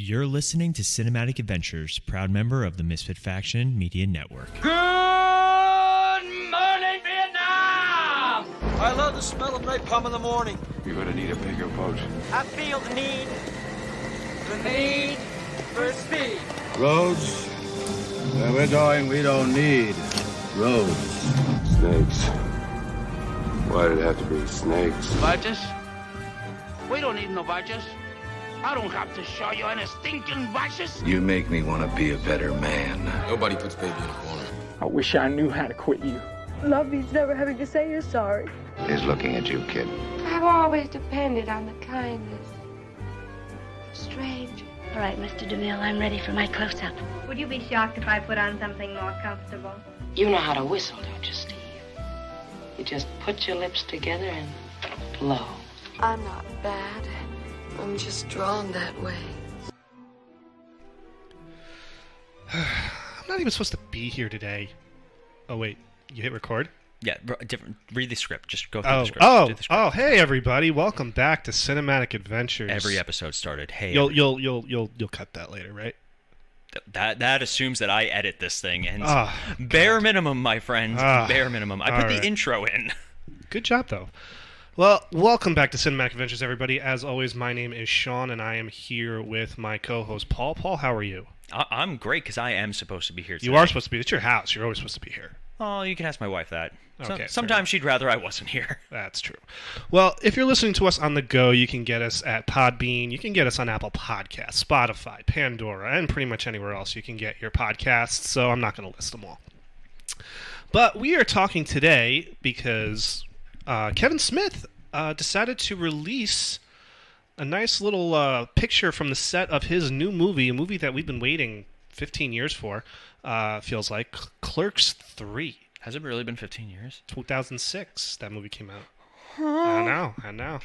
You're listening to Cinematic Adventures, proud member of the Misfit Faction Media Network. Good morning, Vietnam! I love the smell of napalm in the morning. You're gonna need a bigger boat. I feel the need for speed. Roads? Where we're going, we don't need roads. Snakes. Why did it have to be snakes? Badges? We don't need no badges. I don't have to show you any stinking badges. You make me want to be a better man. Nobody puts baby in a corner. I wish I knew how to quit you. Love means never having to say you're sorry. He's looking at you, kid. I've always depended on the kindness of strangers. All right, Mr. DeMille, I'm ready for my close-up. Would you be shocked if I put on something more comfortable? You know how to whistle, don't you, Steve? You just put your lips together and blow. I'm not bad. I'm just drawn that way. I'm not even supposed to be here today. Oh, wait. You hit record? Yeah, different. Read the script. Just go through the script. Oh, hey everybody! Welcome back to Cinematic Adventures. Every episode started. Hey, you'll cut that later, right? That assumes that I edit this thing, and bare minimum, my friend, bare minimum. I put the intro in. Good job, though. Well, welcome back to Cinematic Adventures, everybody. As always, my name is Sean, and I am here with my co-host Paul. Paul, how are you? I'm great because I am supposed to be here today. You are supposed to be. It's your house. You're always supposed to be here. Oh, you can ask my wife that. Okay, sometimes she'd rather I wasn't here. That's true. Well, if you're listening to us on the go, you can get us at Podbean. You can get us on Apple Podcasts, Spotify, Pandora, and pretty much anywhere else you can get your podcasts, so I'm not going to list them all. But we are talking today because Kevin Smith decided to release a nice little picture from the set of his new movie, a movie that we've been waiting 15 years for, feels like, Clerks 3. Has it really been 15 years? 2006, that movie came out. I know.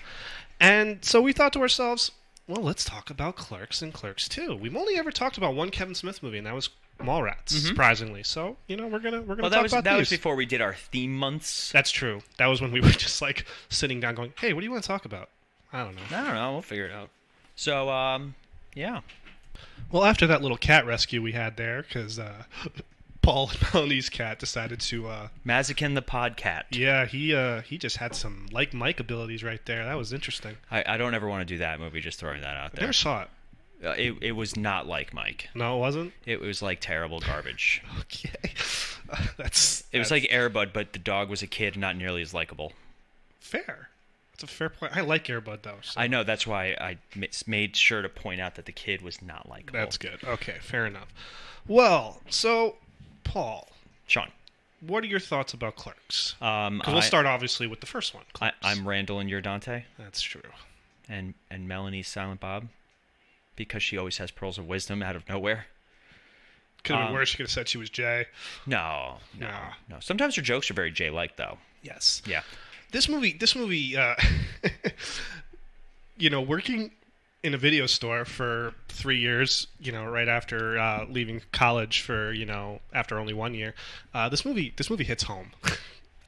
And so we thought to ourselves, well, let's talk about Clerks and Clerks 2. We've only ever talked about one Kevin Smith movie, and that was Mallrats, surprisingly. So, we're gonna talk about these. That was before we did our theme months. That's true. That was when we were just like sitting down going, hey, what do you want to talk about? I don't know. We'll figure it out. So, yeah. Well, after that little cat rescue we had there, because Paul and Melanie's cat decided to... Mazakin the podcat. Yeah, he just had some like Mike abilities right there. That was interesting. I don't ever want to do that movie, just throwing that out there. I never saw it. It was not like Mike. No, it wasn't? It was like terrible garbage. Okay. It was like Air Bud, but the dog was a kid and not nearly as likable. Fair. That's a fair point. I like Air Bud, though. So. I know. That's why I made sure to point out that the kid was not likable. That's good. Okay, fair enough. Well, so... Paul. Sean. What are your thoughts about Clerks? Because we'll start, obviously, with the first one. I'm Randall and you're Dante. That's true. And Melanie's Silent Bob. Because she always has pearls of wisdom out of nowhere. Could have been worse. She could have said she was Jay. No. Sometimes her jokes are very Jay-like, though. Yes. Yeah. This movie, working in a video store for 3 years, right after leaving college for, after only 1 year, this movie hits home.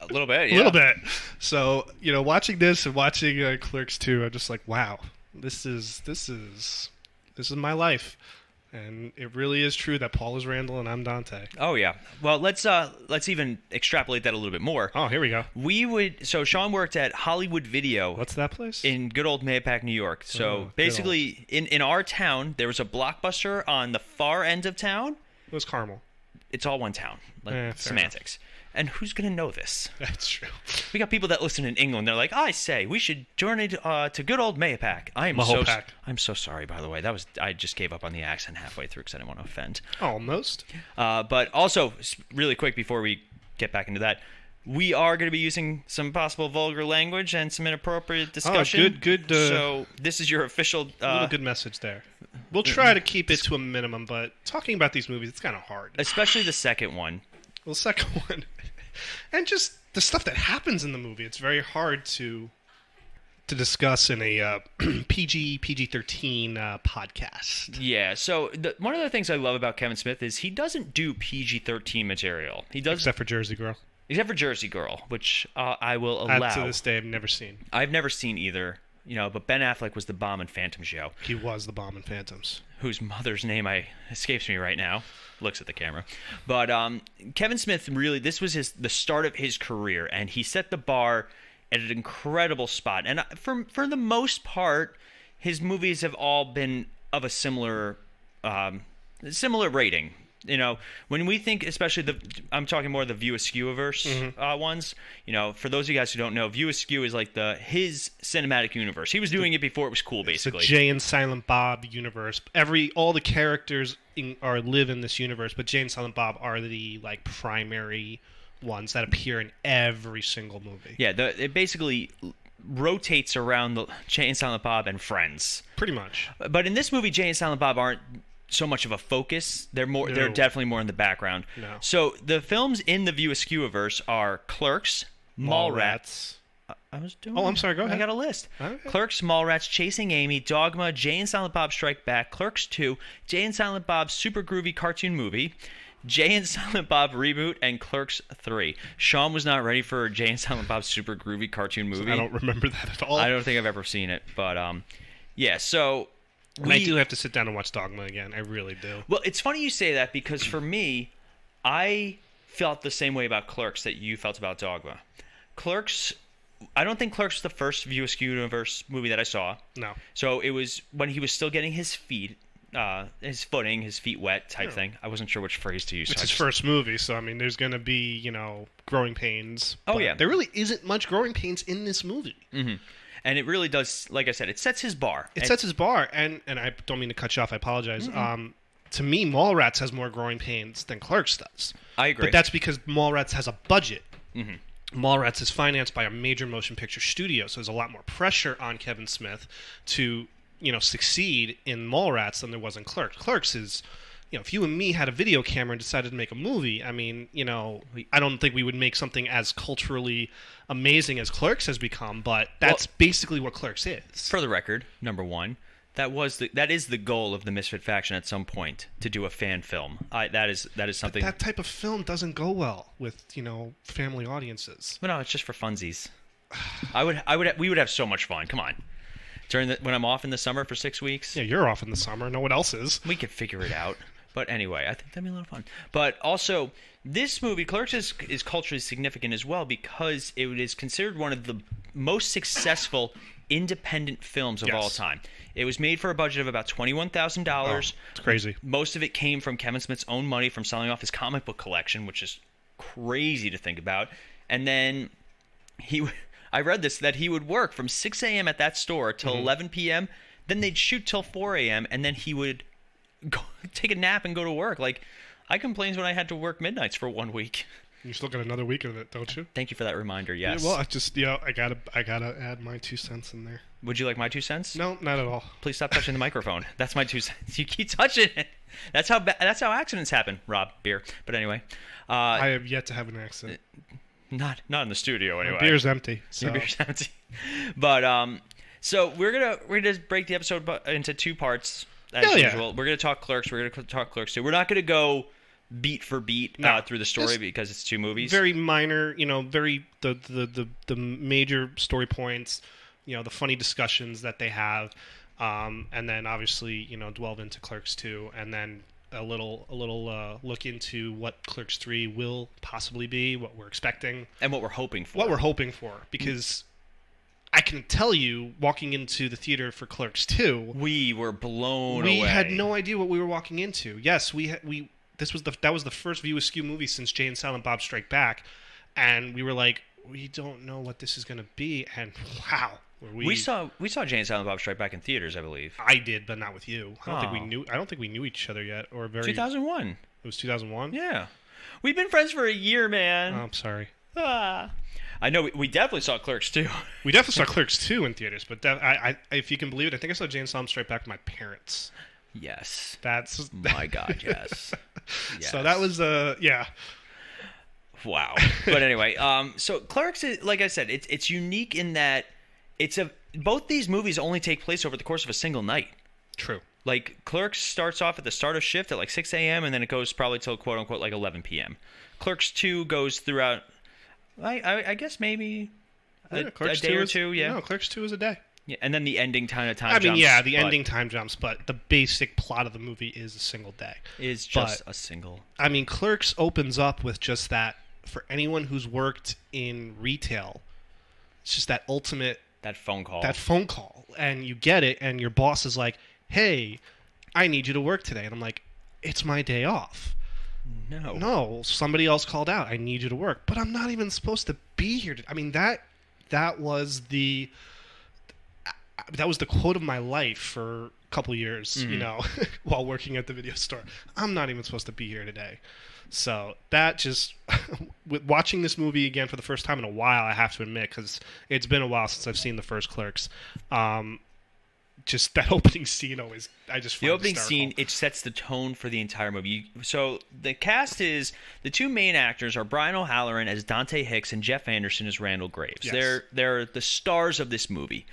A little bit, yeah. A little bit. So, watching this and watching Clerks 2, I'm just like, wow, this is my life. And it really is true that Paul is Randall and I'm Dante. Oh yeah. Well, let's even extrapolate that a little bit more. Oh, here we go. So Sean worked at Hollywood Video. What's that place? In good old Mayapack, New York. So basically, in our town, there was a Blockbuster on the far end of town. It was Carmel. It's all one town. Semantics. And who's going to know this? That's true. We got people that listen in England. They're like, I say, we should journey to good old Mayapack. I'm so sorry, by the way. I just gave up on the accent halfway through because I didn't want to offend. Almost. But also, really quick before we get back into that, we are going to be using some possible vulgar language and some inappropriate discussion. Oh, good. So this is your official... little good message there. We'll try to keep it to a minimum, but talking about these movies, it's kind of hard. Especially the second one. Well, second one... And just the stuff that happens in the movie, it's very hard to discuss in a PG-13 podcast. Yeah, so one of the things I love about Kevin Smith is he doesn't do PG-13 material. He does, except for Jersey Girl. Except for Jersey Girl, which I will allow. To this day, I've never seen. I've never seen either. but Ben Affleck was the bomb in Phantom Show. He was the bomb in Phantoms. Whose mother's name escapes me right now. Looks at the camera. But Kevin Smith, really, this was the start of his career, and he set the bar at an incredible spot. And for the most part, his movies have all been of a similar rating. When we think, especially I'm talking more of the View Askewniverse ones. For those of you guys who don't know, View Askew is like his cinematic universe. He was doing it before it was cool, basically. The Jay and Silent Bob universe. All the characters live in this universe, but Jay and Silent Bob are the primary ones that appear in every single movie. Yeah, it basically rotates around the Jay and Silent Bob and Friends. Pretty much. But in this movie, Jay and Silent Bob aren't so much of a focus. They're definitely more in the background. No. So the films in the View Askewniverse are Clerks, Mallrats. I'm sorry, go ahead. I got a list. Okay. Clerks, Mallrats, Chasing Amy, Dogma, Jay and Silent Bob Strike Back, Clerks II, Jay and Silent Bob's Super Groovy Cartoon Movie, Jay and Silent Bob Reboot, and Clerks 3. Sean was not ready for Jay and Silent Bob's Super Groovy Cartoon Movie. I don't remember that at all. I don't think I've ever seen it, but yeah, so... I do have to sit down and watch Dogma again. I really do. Well, it's funny you say that because for me, I felt the same way about Clerks that you felt about Dogma. I don't think Clerks was the first View Askewniverse movie that I saw. No. So it was when he was still getting his feet wet type thing. I wasn't sure which phrase to use. It's his first movie, so there's going to be, growing pains. Oh, yeah. There really isn't much growing pains in this movie. Mm-hmm. And it really does, like I said, it sets his bar. It sets his bar, and I don't mean to cut you off. I apologize. Mm-hmm. To me, Mallrats has more growing pains than Clerks does. I agree. But that's because Mallrats has a budget. Mm-hmm. Mallrats is financed by a major motion picture studio, so there's a lot more pressure on Kevin Smith to, succeed in Mallrats than there was in Clerks. Clerks is... if you and me had a video camera and decided to make a movie, I don't think we would make something as culturally amazing as Clerks has become, but that's basically what Clerks is. For the record, number one, that is the goal of the Misfit Faction at some point, to do a fan film. That is something. But that type of film doesn't go well with family audiences. But no, it's just for funsies. We would have so much fun. Come on. When I'm off in the summer for 6 weeks. Yeah, you're off in the summer. No one else is. We could figure it out. But anyway, I think that'd be a lot of fun. But also, this movie, Clerks, is culturally significant as well because it is considered one of the most successful independent films of all time. It was made for a budget of about $21,000. Oh, it's crazy. Most of it came from Kevin Smith's own money from selling off his comic book collection, which is crazy to think about. And then I read this, that he would work from 6 a.m. at that store till 11 p.m., then they'd shoot till 4 a.m., and then he would go take a nap and go to work. I complained when I had to work midnights for 1 week. You still got another week of it, don't you? Thank you for that reminder. Yes. Yeah, well, I just I gotta add my 2 cents in there. Would you like my 2 cents? No, not at all. Please stop touching the microphone. That's my 2 cents. You keep touching it. That's how accidents happen. Rob, beer. But anyway, I have yet to have an accident. Not in the studio anyway. My beer's empty. So. Your beer's empty. But so we're gonna break the episode into 2 parts as usual. Yeah. We're gonna talk Clerks. We're gonna talk Clerks 2. We're not gonna go beat for beat through the story because it's 2 movies. Very minor, very the major story points, the funny discussions that they have, and then obviously delve into Clerks 2, and then a little look into what Clerks 3 will possibly be, what we're expecting, and what we're hoping for. Because I can tell you, walking into the theater for Clerks 2, we were blown away. We had no idea what we were walking into. Yes, that was the first View Askew movie since Jay and Silent Bob Strike Back, and we were like, we don't know what this is going to be, and wow. We saw Jay and Silent Bob Strike Back in theaters, I believe. I did, but not with you. I don't think we knew each other yet, or 2001. It was 2001. Yeah, we've been friends for a year, man. Oh, I'm sorry. I know we definitely saw Clerks 2. We definitely saw Clerks 2 in theaters, but I if you can believe it, I think I saw Jay and Silent Strike Back with my parents. Yes. That's my God. Yes. Yes. So that was yeah. Wow. But anyway, so Clerks is, like I said, it's unique in that both these movies only take place over the course of a single night. True. Like Clerks starts off at the start of shift at 6 a.m. and then it goes probably till quote unquote 11 p.m. Clerks 2 goes throughout. I guess maybe a day or two. Yeah. No, Clerks 2 is a day. Yeah, and then the ending time I mean, jumps. the ending time jumps, but the basic plot of the movie is a single day. Is just a single. I mean, Clerks opens up with just that. For anyone who's worked in retail, it's just that ultimate... That phone call. And you get it, and your boss is like, hey, I need you to work today. And I'm like, it's my day off. No, somebody else called out. I need you to work. But I'm not even supposed to be here. I mean, that was the quote of my life for a couple years, while working at the video store. I'm not even supposed to be here today. So that just, with watching this movie again for the first time in a while, I have to admit, because it's been a while since I've seen the first Clerks, just that opening scene always, I just find the opening hysterical. scene, it sets the tone for the entire movie. So the cast is, the two main actors are Brian O'Halloran as Dante Hicks and Jeff Anderson as Randall Graves. Yes. They're the stars of this movie.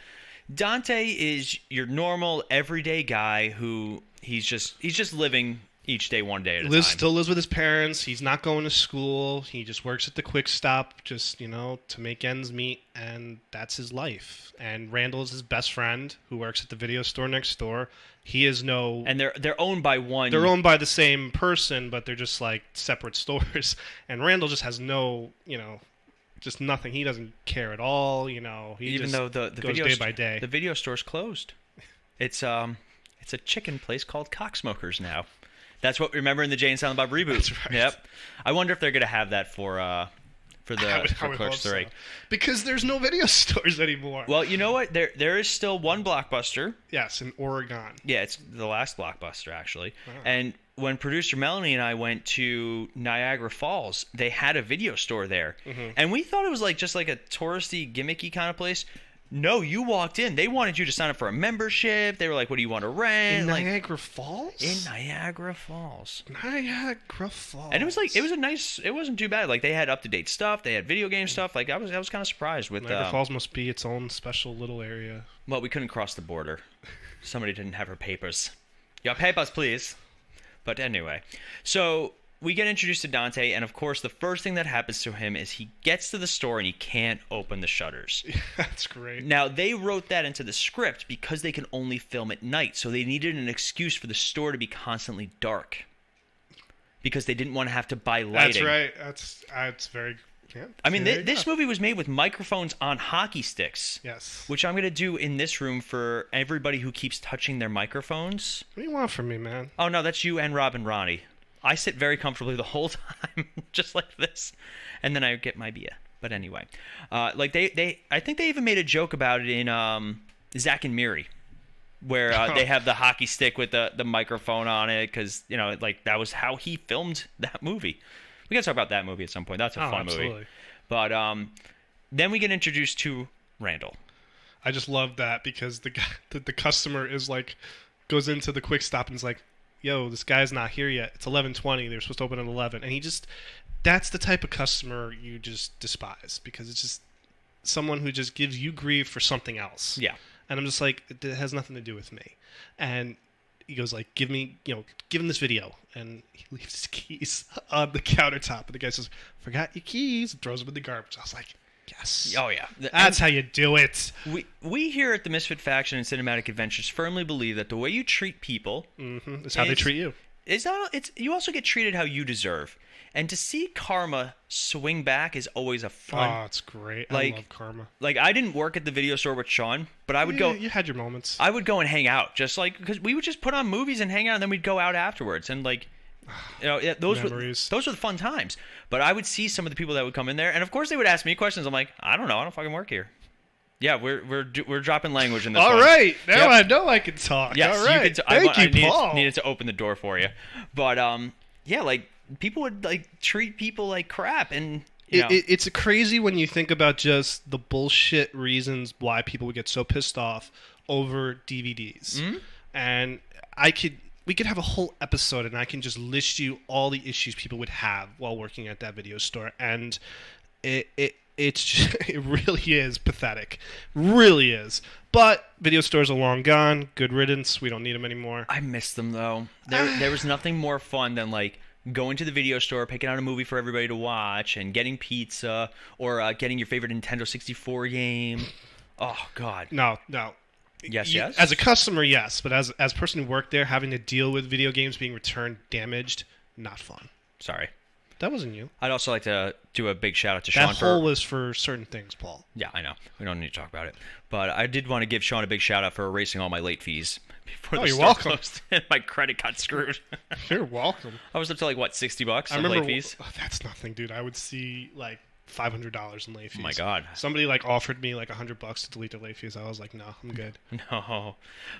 Dante is your normal everyday guy who he's just living each day one day at a time. Still lives with his parents. He's not going to school. He just works at the Quick Stop just, to make ends meet, and that's his life. And Randall is his best friend who works at the video store next door. He is no... And they're owned by one... They're owned by the same person, but they're just like separate stores. And Randall just has no, just nothing. He doesn't care at all, Even though the goes video day by day. The video store's closed. It's a chicken place called Cocksmokers now. That's what we remember in the Jay and Silent Bob reboot. That's right. Yep. I wonder if they're going to have that for Clerks 3. Because there's no video stores anymore. Well, you know what? There is still one Blockbuster. Yes, in Oregon. Yeah, it's the last Blockbuster, actually. Wow. And when producer Melanie and I went to Niagara Falls, they had a video store there. Mm-hmm. And we thought it was just like a touristy, gimmicky kind of place. No, you walked in. They wanted you to sign up for a membership. They were like, what do you want to rent? In Niagara Falls? In Niagara Falls. Niagara Falls. And it was it wasn't too bad. Like, they had up-to-date stuff. They had video game stuff. Like, I was kind of surprised with... Niagara Falls must be its own special little area. Well, we couldn't cross the border. Somebody didn't have her papers. Your papers, please. But anyway, so... we get introduced to Dante, and of course, the first thing that happens to him is he gets to the store and he can't open the shutters. That's great. Now, they wrote that into the script because they can only film at night, so they needed an excuse for the store to be constantly dark. Because they didn't want to have to buy lighting. That's right. That's very... Yeah, I mean, this movie was made with microphones on hockey sticks. Yes. Which I'm going to do in this room for everybody who keeps touching their microphones. What do you want from me, man? Oh, no, that's you and Rob and Ronnie. I sit very comfortably the whole time, just like this, and then I get my beer. But anyway, I think they even made a joke about it in Zack and Miri, where they have the hockey stick with the microphone on it, because that was how he filmed that movie. We gotta talk about that movie at some point. That's a fun movie. But then we get introduced to Randall. I just love that because the guy, the customer is like, goes into the Quick Stop and is like, yo, this guy's not here yet. It's 11:20. They're supposed to open at 11. And that's the type of customer you just despise, because it's just someone who just gives you grief for something else. Yeah. And I'm just like, it has nothing to do with me. And he goes like, give him this video. And he leaves his keys on the countertop. And the guy says, forgot your keys, and throws them in the garbage. I was like, yes. Oh, yeah. That's how you do it. We here at the Misfit Faction and Cinematic Adventures firmly believe that the way you treat people is how they treat you. You also get treated how you deserve. And to see karma swing back is always a fun... Oh, it's great. I love karma. Like, I didn't work at the video store with Sean, but I would go... You had your moments. I would go and hang out, just like... Because we would just put on movies and hang out, and then we'd go out afterwards. And, like... those were the fun times. But I would see some of the people that would come in there, and of course they would ask me questions. I'm like, I don't know, I don't fucking work here. Yeah, we're dropping language in this one. All right, now I know I can talk. Yes, all right, thank you, Paul. I needed to open the door for you, but yeah, like people would like treat people like crap, and it's crazy when you think about just the bullshit reasons why people would get so pissed off over DVDs, and we could have a whole episode, and I can just list you all the issues people would have while working at that video store, and it's just, it really is pathetic, really is. But video stores are long gone. Good riddance. We don't need them anymore. I miss them though. There was nothing more fun than like going to the video store, picking out a movie for everybody to watch, and getting pizza or getting your favorite Nintendo 64 game. Oh God. No. Yes. As a customer, yes, but as a person who worked there, having to deal with video games being returned damaged, not fun. Sorry. That wasn't you. I'd also like to do a big shout out to Sean. That hole was for certain things, Paul. Yeah, I know. We don't need to talk about it. But I did want to give Sean a big shout out for erasing all my late fees before the you're store welcome. closed and my credit got screwed. You're welcome. I was up to like what, $60 I in remember, late fees? That's nothing, dude. I would see like $500 in late fees. Oh my God. Somebody like offered me like $100 to delete their late fees. I was like, no, I'm good. No.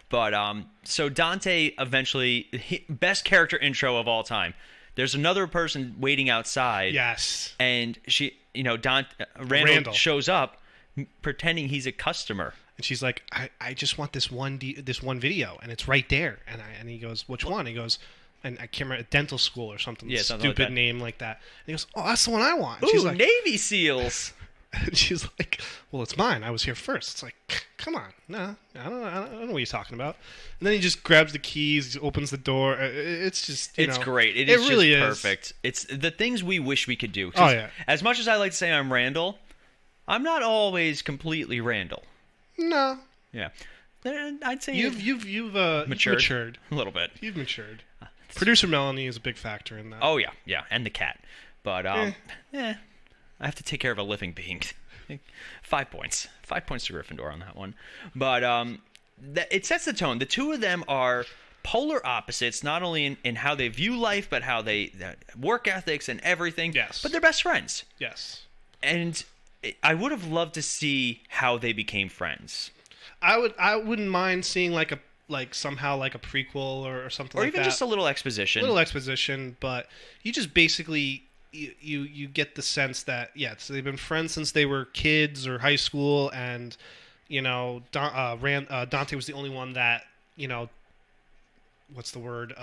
But so Dante eventually best character intro of all time. There's another person waiting outside. Yes. And she, Randall shows up pretending he's a customer. And she's like, I just want this one video, and it's right there. And he goes, which one? He goes, and I can't remember, dental school or something. Yeah, something stupid like that. name like that. And he goes, oh, that's the one I want. And Ooh, she's like, Navy SEALs. And she's like, well, it's mine. I was here first. It's like, come on. No, I don't know what you're talking about. And then he just grabs the keys, opens the door. It's just, it's great. It really is perfect. It's the things we wish we could do. Oh, yeah. As much as I like to say I'm Randall, I'm not always completely Randall. No. Yeah. I'd say you've matured a little bit. You've matured. Producer Melanie is a big factor in that. Oh yeah, and the cat. But I have to take care of a living being. 5 points. 5 points to Gryffindor on that one. But it sets the tone. The two of them are polar opposites, not only in how they view life, but how they work ethics and everything. Yes. But they're best friends. Yes. And I would have loved to see how they became friends. I wouldn't mind seeing somehow like a prequel or something like that. Or even just a little exposition. But you just basically you get the sense that so they've been friends since they were kids or high school, and Dante was the only one that what's the word,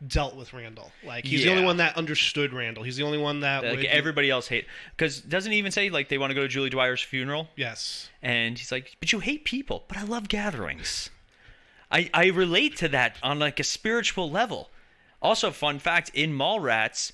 dealt with Randall. Like, he's the only one that understood Randall. He's the only one that everybody else hate. Because doesn't he even say like they want to go to Julie Dwyer's funeral? Yes. And he's like, but you hate people, but I love gatherings. I relate to that on like a spiritual level. Also, fun fact, in Mallrats,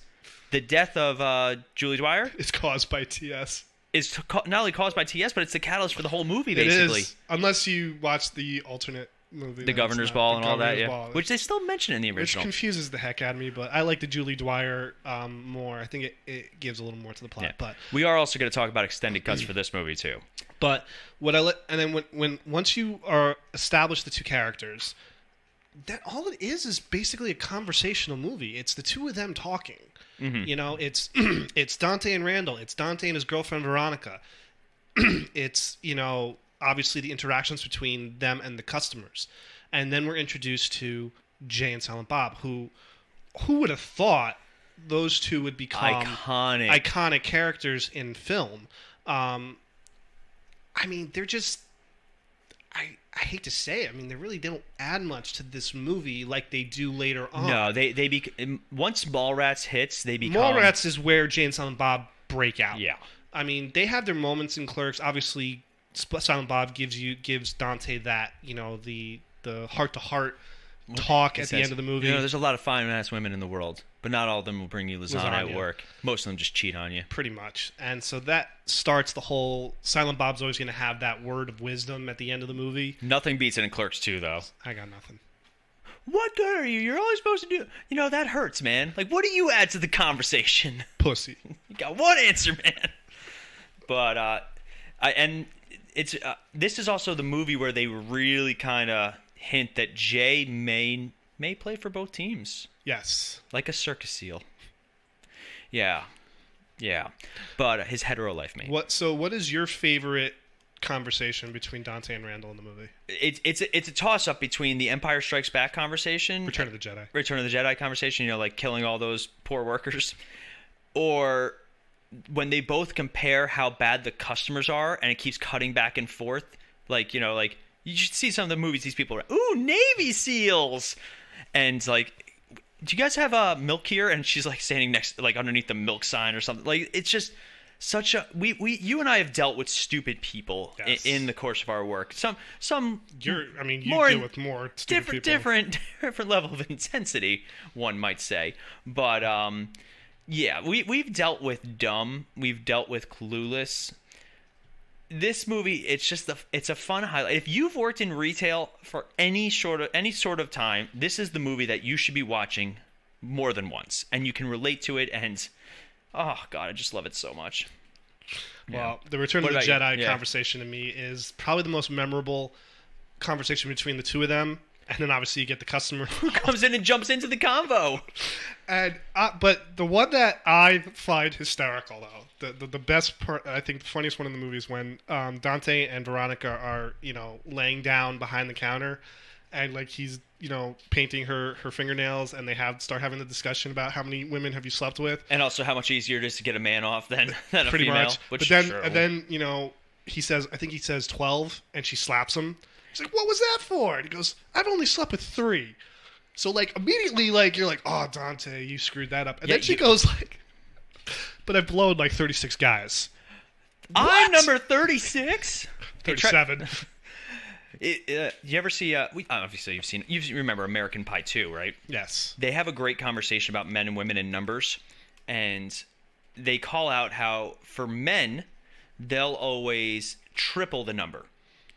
the death of Julie Dwyer is caused by TS. Is not only caused by TS, but it's the catalyst for the whole movie, basically. It is, unless you watch the alternate movie. The Governor's Ball and all that, yeah. Which they still mention in the original. Which confuses the heck out of me, but I like the Julie Dwyer more. I think it gives a little more to the plot. Yeah. But we are also going to talk about extended cuts for this movie, too. But once you are established the two characters, that all it is basically a conversational movie. It's the two of them talking. Mm-hmm. It's Dante and Randall. It's Dante and his girlfriend Veronica. It's obviously the interactions between them and the customers, and then we're introduced to Jay and Silent Bob. Who would have thought those two would become iconic characters in film? I mean, they're just. I hate to say it. I mean, they really don't add much to this movie like they do later on. No, once Mallrats hits, they become... Mallrats is where Jay and Silent Bob break out. Yeah. I mean, they have their moments in Clerks. Obviously, Silent Bob gives Dante that, the heart-to-heart talk at the end of the movie. There's a lot of fine-ass women in the world, but not all of them will bring you lasagna at work. Most of them just cheat on you. Pretty much. And so that starts the whole... Silent Bob's always going to have that word of wisdom at the end of the movie. Nothing beats it in Clerks II, though. I got nothing. What good are you? You're always supposed to do... that hurts, man. Like, what do you add to the conversation? Pussy. You got one answer, man. But, this is also the movie where they really kind of hint that Jay may play for both teams. Yes. Like a circus seal. Yeah. But his hetero life mate. What is your favorite conversation between Dante and Randall in the movie? It's a toss-up between the Empire Strikes Back conversation... Return of the Jedi conversation, like killing all those poor workers. Or when they both compare how bad the customers are, and it keeps cutting back and forth. Like, you should see some of the movies these people are... Ooh, Navy SEALs! And, like... Do you guys have milk here? And she's like standing underneath the milk sign or something. Like, it's just such a you and I have dealt with stupid people in the course of our work. Some you deal with more stupid different level of intensity, one might say. But we've dealt with dumb, we've dealt with clueless. this movie, it's a fun highlight. If you've worked in retail for any sort of time, this is the movie that you should be watching more than once, and you can relate to it. And oh god, I just love it so much. Well, the Return of the Jedi conversation to me is probably the most memorable conversation between the two of them. And then obviously you get the customer who comes in and jumps into the convo. And but the one that I find hysterical though, the best part, I think the funniest one in the movie is when Dante and Veronica are laying down behind the counter, and like he's painting her fingernails, and they start having the discussion about how many women have you slept with, and also how much easier it is to get a man off than a pretty female. Much. But then he says, I think he says 12, and she slaps him. He's like, what was that for? And he goes, I've only slept with 3. So, like, immediately, like, you're like, oh, Dante, you screwed that up. And then she goes, like, but I've blown, like, 36 guys. I'm number 36? 37. You ever see, obviously you remember American Pie 2, right? Yes. They have a great conversation about men and women in numbers. And they call out how, for men, they'll always triple the number.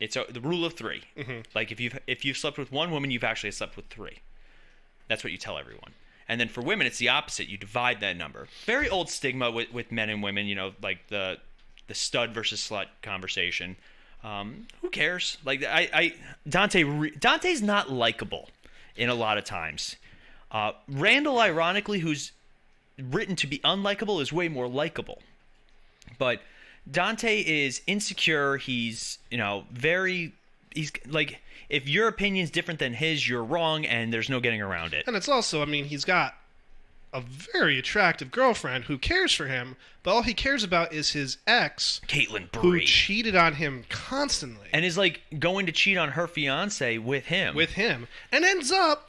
It's the rule of 3. Mm-hmm. Like if you've slept with 1 woman, you've actually slept with 3. That's what you tell everyone. And then for women, it's the opposite. You divide that number. Very old stigma with men and women. Like the stud versus slut conversation. Who cares? Like Dante's not likable in a lot of times. Randall, ironically, who's written to be unlikable, is way more likable. But Dante is insecure. He's, he's like, if your opinion's different than his, you're wrong, and there's no getting around it. And it's also, he's got a very attractive girlfriend who cares for him, but all he cares about is his ex, Caitlin Brea, who cheated on him constantly. And is, like, going to cheat on her fiancé with him. And ends up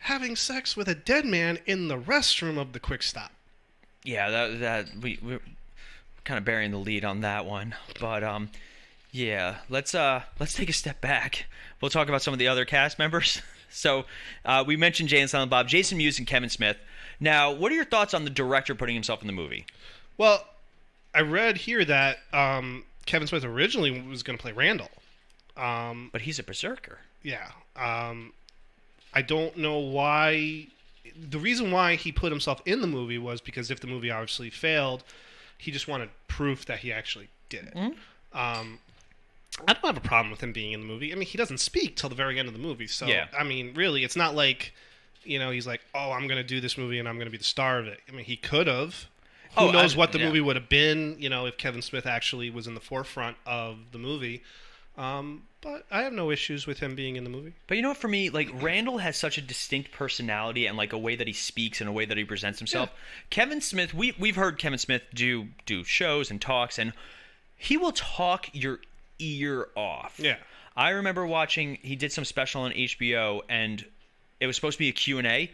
having sex with a dead man in the restroom of the Quick Stop. Yeah, we're kind of burying the lead on that one, but yeah, let's take a step back. We'll talk about some of the other cast members. So we mentioned Jay and Silent Bob, Jason Mewes, and Kevin Smith. Now, what are your thoughts on the director putting himself in the movie? Well, I read here that Kevin Smith originally was going to play Randall, but he's a berserker. Yeah, I don't know why. The reason why he put himself in the movie was because if the movie obviously failed, he just wanted proof that he actually did it. Mm-hmm. I don't have a problem with him being in the movie. He doesn't speak till the very end of the movie. So, yeah. Really, it's not like, he's like, oh, I'm going to do this movie and I'm going to be the star of it. He could have. Who knows what the movie would have been, if Kevin Smith actually was in the forefront of the movie. But I have no issues with him being in the movie. But for me, like, Randall has such a distinct personality and, like, a way that he speaks and a way that he presents himself. Yeah. Kevin Smith, we've heard Kevin Smith do shows and talks, and he will talk your ear off. Yeah. I remember watching, he did some special on HBO, and it was supposed to be a Q&A.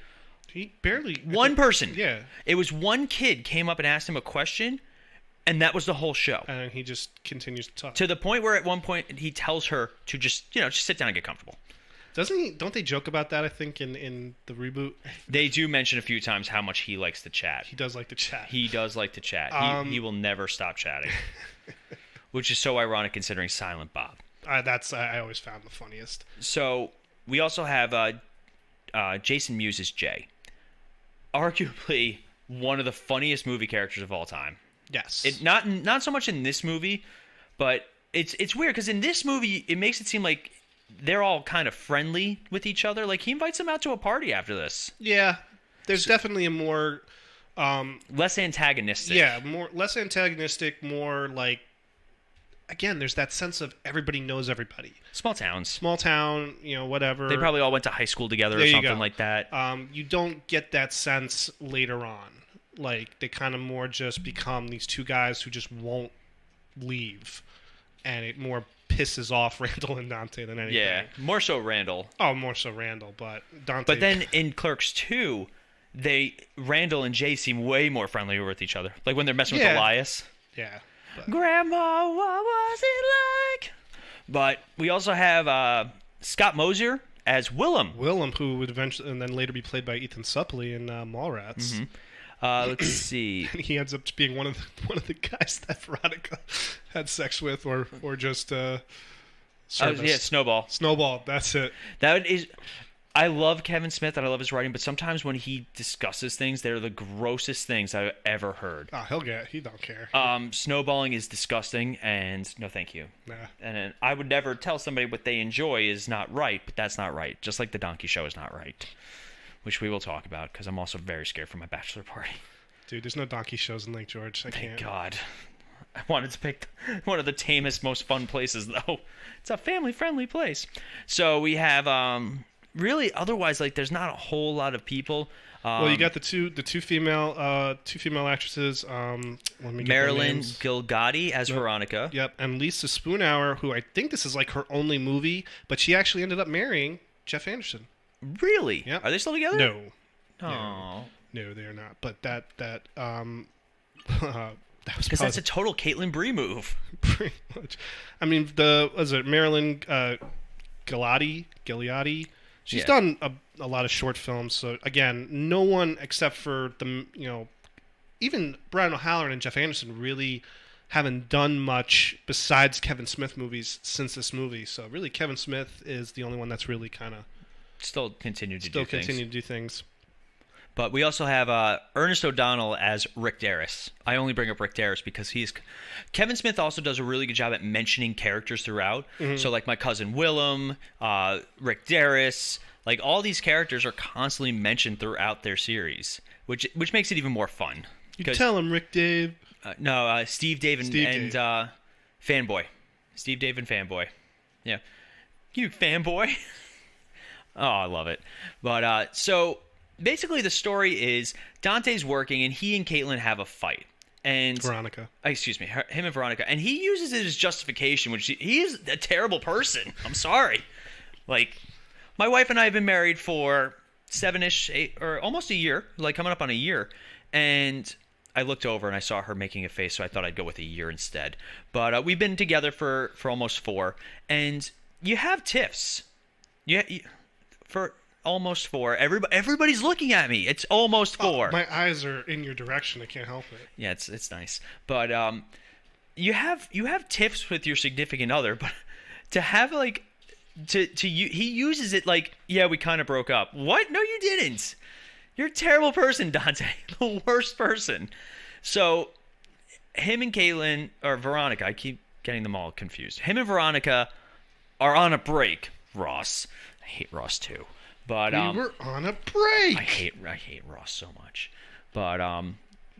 He barely... One person. Yeah. It was one kid came up and asked him a question, and that was the whole show. And he just continues to talk. To the point where at one point he tells her to just sit down and get comfortable. Don't they joke about that, I think, in the reboot? They do mention a few times how much he likes to chat. He does like to chat. He does like to chat. He will never stop chatting. Which is so ironic considering Silent Bob. I always found the funniest. So we also have Jason Mewes as Jay. Arguably one of the funniest movie characters of all time. Yes. Not so much in this movie, but it's weird because in this movie it makes it seem like they're all kind of friendly with each other. Like he invites them out to a party after this. Yeah. There's definitely a more less antagonistic. Yeah, less antagonistic, more like, again, there's that sense of everybody knows everybody. Small towns. Small town, whatever. They probably all went to high school together or something like that. You don't get that sense later on. Like, they kind of more just become these two guys who just won't leave. And it more pisses off Randall and Dante than anything. Yeah, more so Randall. Oh, more so Randall, but Dante... But then in Clerks II, Randall and Jay seem way more friendly with each other. Like when they're messing with Elias. Yeah. But... Grandma, what was it like? But we also have Scott Mosier as Willem. Willem, who would eventually and then later be played by Ethan Suplee in Mallrats. Mm-hmm. Let's see. And he ends up being one of the guys that Veronica had sex with, or just serviced. Snowball. Snowball. That's it. That is. I love Kevin Smith and I love his writing, but sometimes when he discusses things, they're the grossest things I've ever heard. Oh, he don't care. Snowballing is disgusting, and no thank you. Nah. And I would never tell somebody what they enjoy is not right, but that's not right. Just like the Donkey Show is not right, which we will talk about, because I'm also very scared for my bachelor party. Dude, there's no donkey shows in Lake George. Thank God. I wanted to pick one of the tamest, most fun places, though. It's a family-friendly place. So we have... really, otherwise, like, there's not a whole lot of people. Well, you got the two female actresses. Let me get Marilyn Gilgotti as Veronica. Yep, and Lisa Spoonhour, who I think this is like her only movie, but she actually ended up marrying Jeff Anderson. Really? Yeah. Are they still together? No. Oh. No, they are not. But that that was because that's a total Caitlin Brea move. Pretty much. I mean, Marilyn Gilgotti? She's done a lot of short films. So again, no one except for even Brian O'Halloran and Jeff Anderson really haven't done much besides Kevin Smith movies since this movie. So really, Kevin Smith is the only one that's really kind of still continued to do things. But we also have Ernest O'Donnell as Rick Derris. I only bring up Rick Derris because Kevin Smith also does a really good job at mentioning characters throughout. Mm-hmm. So like my cousin Willem, Rick Derris, like all these characters are constantly mentioned throughout their series, which makes it even more fun. You tell him, Rick Dave. Steve Dave and Fanboy. Steve Dave and Fanboy. Yeah. You fanboy. Oh, I love it. But so... basically, the story is Dante's working, and he and Caitlin have a fight. And Veronica. Excuse me, him and Veronica. And he uses it as justification, which he is a terrible person. I'm sorry. Like, my wife and I have been married for 8 or almost a year, like coming up on a year. And I looked over and I saw her making a face, so I thought I'd go with a year instead. But we've been together for almost 4. And you have tiffs. For... almost 4. Everybody's looking at me. It's almost 4. My eyes are in your direction. I can't help it. Yeah, it's nice. But you have tiffs with your significant other, but to have like he uses it like, yeah, we kind of broke up. What? No, you didn't. You're a terrible person, Dante. The worst person. So him and Caitlin or Veronica, I keep getting them all confused. Him and Veronica are on a break. Ross. I hate Ross too. But we were on a break. I hate Ross so much. But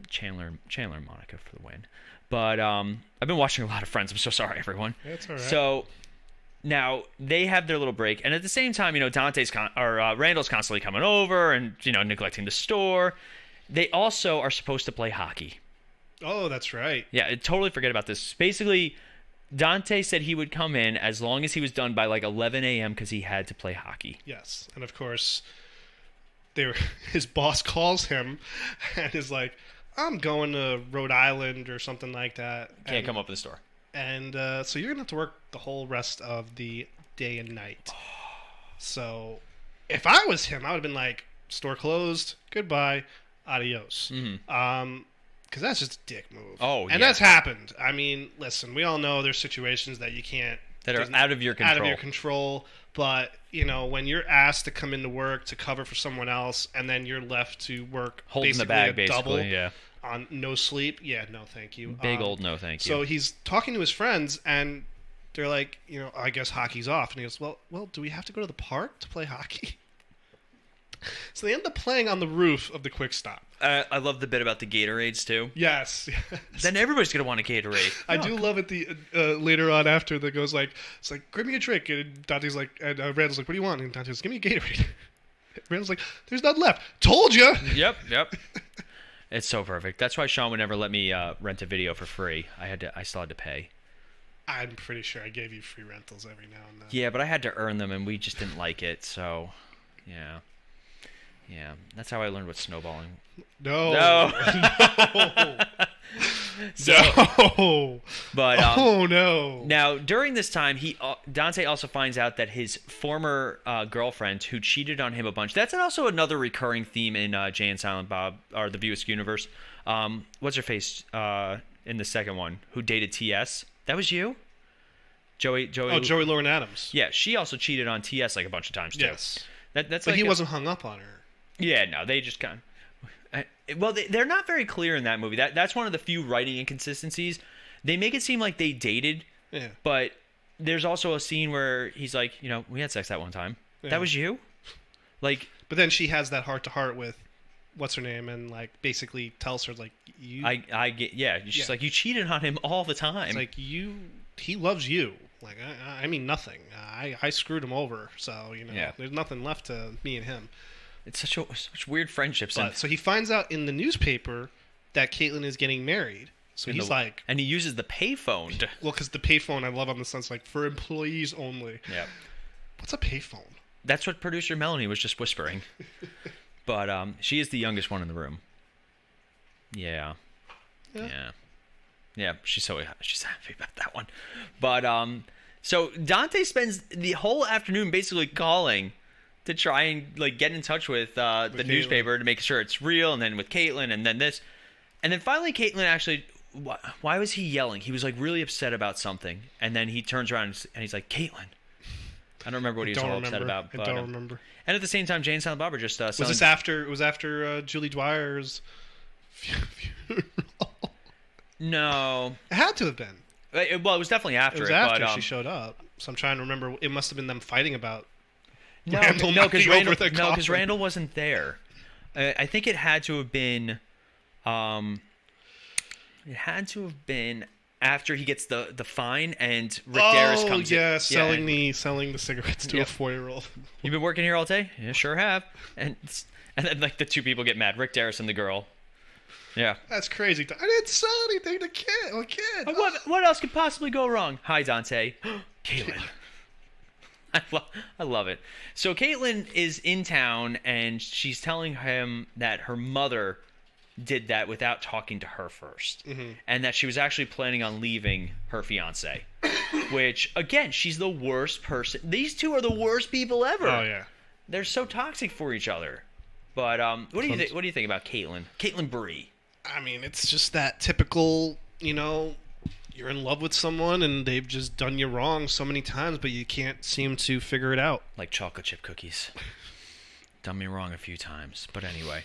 Chandler and Monica for the win. But I've been watching a lot of Friends. I'm so sorry, everyone. That's all right. So now they have their little break, and at the same time, Randall's constantly coming over and neglecting the store. They also are supposed to play hockey. Oh, that's right. Yeah, I totally forget about this. Basically, Dante said he would come in as long as he was done by like 11 a.m. because he had to play hockey. Yes, and of course, his boss calls him and is like, I'm going to Rhode Island or something like that. Can't come up in the store. And so you're going to have to work the whole rest of the day and night. So if I was him, I would have been like, store closed, goodbye, adios. Mm-hmm. Because that's just a dick move. Oh, and that's happened. I mean, listen, we all know there's situations that you can't... that are out of your control. Out of your control. But, when you're asked to come into work to cover for someone else, and then you're left to work holding the bag, double yeah. On no sleep, yeah, no thank you. Big old no thank you. So he's talking to his friends, and they're like, I guess hockey's off. And he goes, well, do we have to go to the park to play hockey? So they end up playing on the roof of the Quick Stop. I love the bit about the Gatorades too. Yes. Then everybody's gonna want a Gatorade. I do love it. The later on after that goes like, it's like, grab me a drink, and Dante's like, and Randall's like, what do you want? And Dante goes, give me a Gatorade. Randall's like, there's none left. Told you. Yep. It's so perfect. That's why Sean would never let me rent a video for free. I still had to pay. I'm pretty sure I gave you free rentals every now and then. Yeah, but I had to earn them, and we just didn't like it. So, yeah. Yeah, that's how I learned what snowballing. No. No. But oh no. Now during this time, Dante also finds out that his former girlfriend, who cheated on him a bunch. That's also another recurring theme in Jay and Silent Bob, or the View Askewniverse. What's her face in the second one? Who dated TS? That was you? Joey. Oh, Joey Lauren Adams. Yeah, she also cheated on TS like a bunch of times too. Yes. That's. But like he wasn't hung up on her. Yeah, no, they just kind of. Well, they're not very clear in that movie. That's one of the few writing inconsistencies. They make it seem like they dated. Yeah. But there's also a scene where he's like, we had sex that one time. Yeah. That was you. Like. But then she has that heart to heart with, what's her name, and like basically tells her like you. I get She's like, you cheated on him all the time. It's like he loves you. Like I mean nothing. I screwed him over, so there's nothing left to me and him. It's such weird friendships. So he finds out in the newspaper that Caitlin is getting married. So he's like, and he uses the payphone. Because the payphone, I love on the sense like for employees only. Yeah. What's a payphone? That's what producer Melanie was just whispering. But she is the youngest one in the room. Yeah. She's happy about that one. But so Dante spends the whole afternoon basically calling to try and like get in touch with the newspaper to make sure it's real, and then with Caitlin, and then this, and then finally Caitlin actually. Why was he yelling? He was like really upset about something, and then he turns around and he's like, "Caitlin." I don't remember what he was all upset about. I don't remember. And at the same time, Jay and Silent Bob are just was this after? It was after Julie Dwyer's funeral. No, it had to have been. It was definitely after. It was after she showed up. So I'm trying to remember. It must have been them fighting about. No, because Randall wasn't there. I think it had to have been. It had to have been after he gets the fine and Rick Derris comes in. selling the cigarettes to a 4-year-old. You've been working here all day? Yeah, sure have. And then like the two people get mad, Rick Derris and the girl. Yeah. That's crazy. I didn't sell anything to a kid. What else could possibly go wrong? Hi, Dante. Caitlin. I love it. So Caitlin is in town, and she's telling him that her mother did that without talking to her first, and that she was actually planning on leaving her fiance. Which, again, she's the worst person. These two are the worst people ever. Oh yeah, they're so toxic for each other. But what do you think about Caitlin? Caitlin Brea. I mean, it's just that typical, you're in love with someone and they've just done you wrong so many times, but you can't seem to figure it out. Like chocolate chip cookies. Done me wrong a few times, but anyway.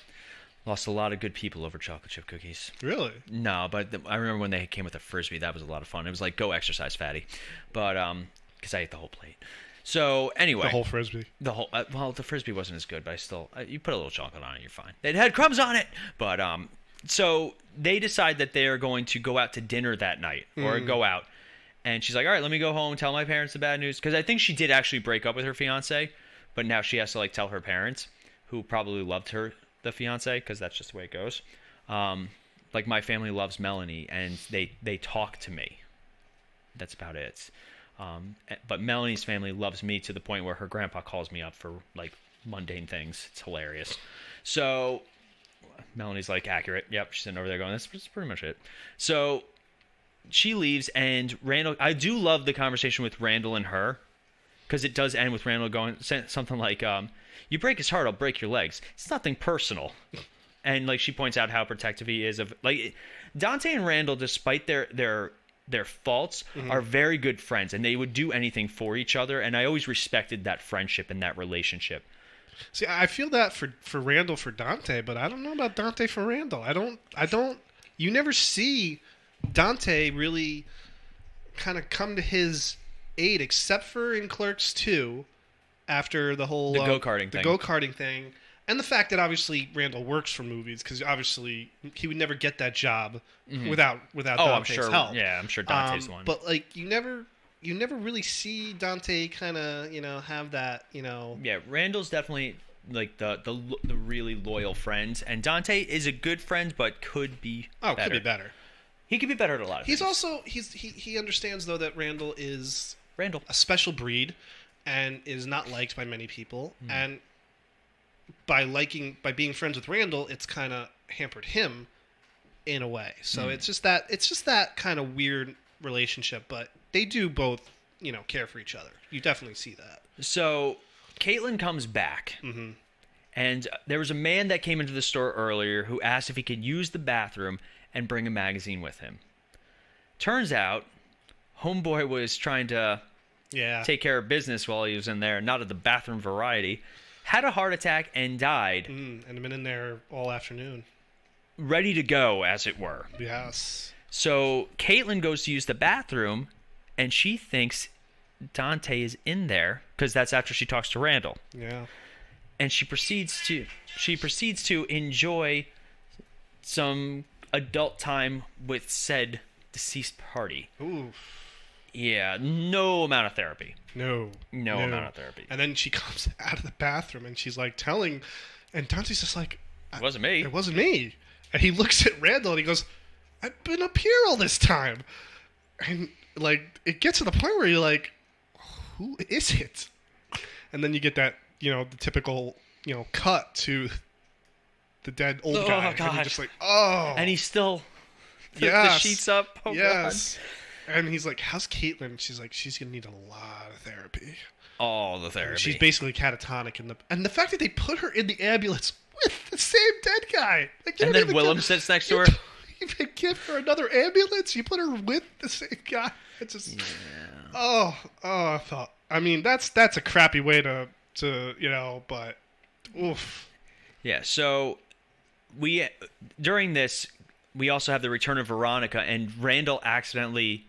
Lost a lot of good people over chocolate chip cookies. Really? No, but I remember when they came with a Frisbee. That was a lot of fun. It was like, go exercise, fatty. But, because I ate the whole plate. So, anyway. The whole Frisbee? Well, the Frisbee wasn't as good, but I still, you put a little chocolate on it, you're fine. It had crumbs on it! But, so they decide that they are going to go out to dinner that night, or go out. And she's like, all right, let me go home, tell my parents the bad news. Because I think she did actually break up with her fiance, but now she has to, like, tell her parents, who probably loved her, the fiance, because that's just the way it goes. Like, my family loves Melanie, and they talk to me. That's about it. But Melanie's family loves me to the point where her grandpa calls me up for, like, mundane things. It's hilarious. So Melanie's like, accurate. Yep, she's sitting over there going, that's pretty much it. So she leaves, and Randall, I do love the conversation with Randall and her, because it does end with Randall going something like, you break his heart, I'll break your legs. It's nothing personal. And like she points out how protective he is of, like, Dante and Randall, despite their faults, are very good friends, and they would do anything for each other, and I always respected that friendship and that relationship. See, I feel that for Randall for Dante, but I don't know about Dante for Randall. I don't you never see Dante really kind of come to his aid, except for in Clerks II, after the whole the go-karting thing, and the fact that obviously Randall works for movies, because obviously he would never get that job without Dante's help. Yeah, I'm sure Dante's the one. But like you never really see Dante kind of have that Yeah, Randall's definitely like the really loyal friend, and Dante is a good friend, but could be better. Could be better. He could be better at a lot of things. He's also he understands though that Randall is a special breed and is not liked by many people, and by being friends with Randall, it's kind of hampered him in a way. So it's just that kind of weird relationship, but they do both, care for each other. You definitely see that. So Caitlin comes back, and there was a man that came into the store earlier who asked if he could use the bathroom and bring a magazine with him. Turns out, homeboy was trying to take care of business while he was in there, not of the bathroom variety, had a heart attack and died. And I've been in there all afternoon. Ready to go, as it were. Yes. So Caitlin goes to use the bathroom, and she thinks Dante is in there, because that's after she talks to Randall. Yeah. And she proceeds to enjoy some adult time with said deceased party. Ooh. Yeah, no amount of therapy. No amount of therapy. And then she comes out of the bathroom and she's like telling, and Dante's just like, it wasn't me. It wasn't me. And he looks at Randall and he goes, I've been up here all this time. And like, it gets to the point where you're like, who is it? And then you get that, the typical, cut to the dead old guy. God. And you're just like, oh. And he's still the sheets up. Oh, yes. God. And he's like, how's Caitlin? She's like, she's going to need a lot of therapy. All the therapy. She's basically catatonic. And the fact that they put her in the ambulance with the same dead guy. Like, and then Willem sits next to her. You even give her another ambulance? You put her with the same guy? It's just... Yeah. I thought... I mean, that's a crappy way to but... Oof. Yeah, so during this, we also have the return of Veronica, and Randall accidentally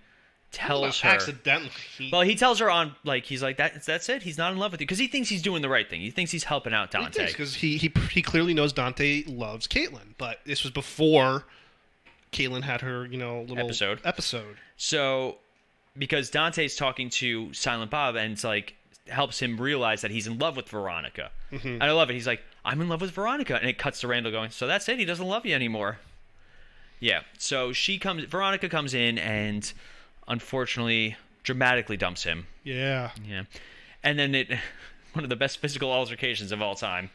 tells her... Accidentally? Well, he tells her on, he's like, that's it? He's not in love with you? Because he thinks he's doing the right thing. He thinks he's helping out Dante. Because he clearly knows Dante loves Caitlin, but this was before Caitlin had her, little episode. So, because Dante's talking to Silent Bob, and it's like, helps him realize that he's in love with Veronica. Mm-hmm. And I love it. He's like, I'm in love with Veronica. And it cuts to Randall going, so that's it? He doesn't love you anymore. Yeah. So Veronica comes in and unfortunately dramatically dumps him. Yeah. Yeah. And then one of the best physical altercations of all time.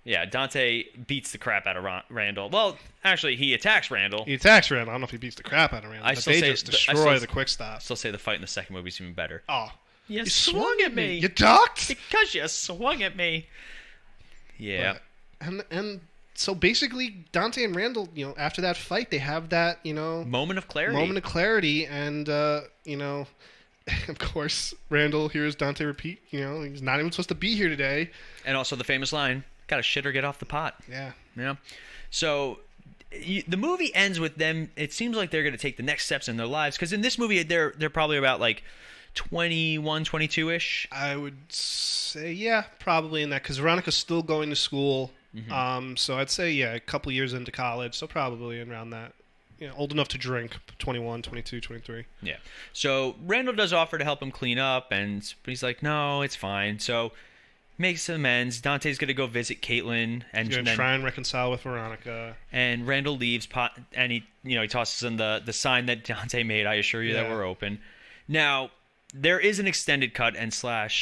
Yeah, Dante beats the crap out of Randall. Well, actually, he attacks Randall. I don't know if he beats the crap out of Randall. They just destroy the quick stop. I still say the fight in the second movie is even better. Oh. You swung at me. You ducked? Because you swung at me. Yeah. But, and so basically, Dante and Randall, after that fight, they have that, moment of clarity. And, of course, Randall hears Dante repeat, he's not even supposed to be here today. And also the famous line, gotta shit or get off the pot. Yeah. Yeah. So the movie ends with them, it seems like they're going to take the next steps in their lives, because in this movie, they're probably about 21, 22-ish. I would say, yeah, probably in that, because Veronica's still going to school. Mm-hmm. So I'd say, a couple years into college, so probably around that. Old enough to drink, 21, 22, 23. Yeah. So Randall does offer to help him clean up, but he's like, no, it's fine. So makes amends. Dante's going to go visit Caitlin. And he's going to try and reconcile with Veronica. And Randall leaves, and he tosses in the sign that Dante made, I assure you that we're open. Now, there is an extended cut and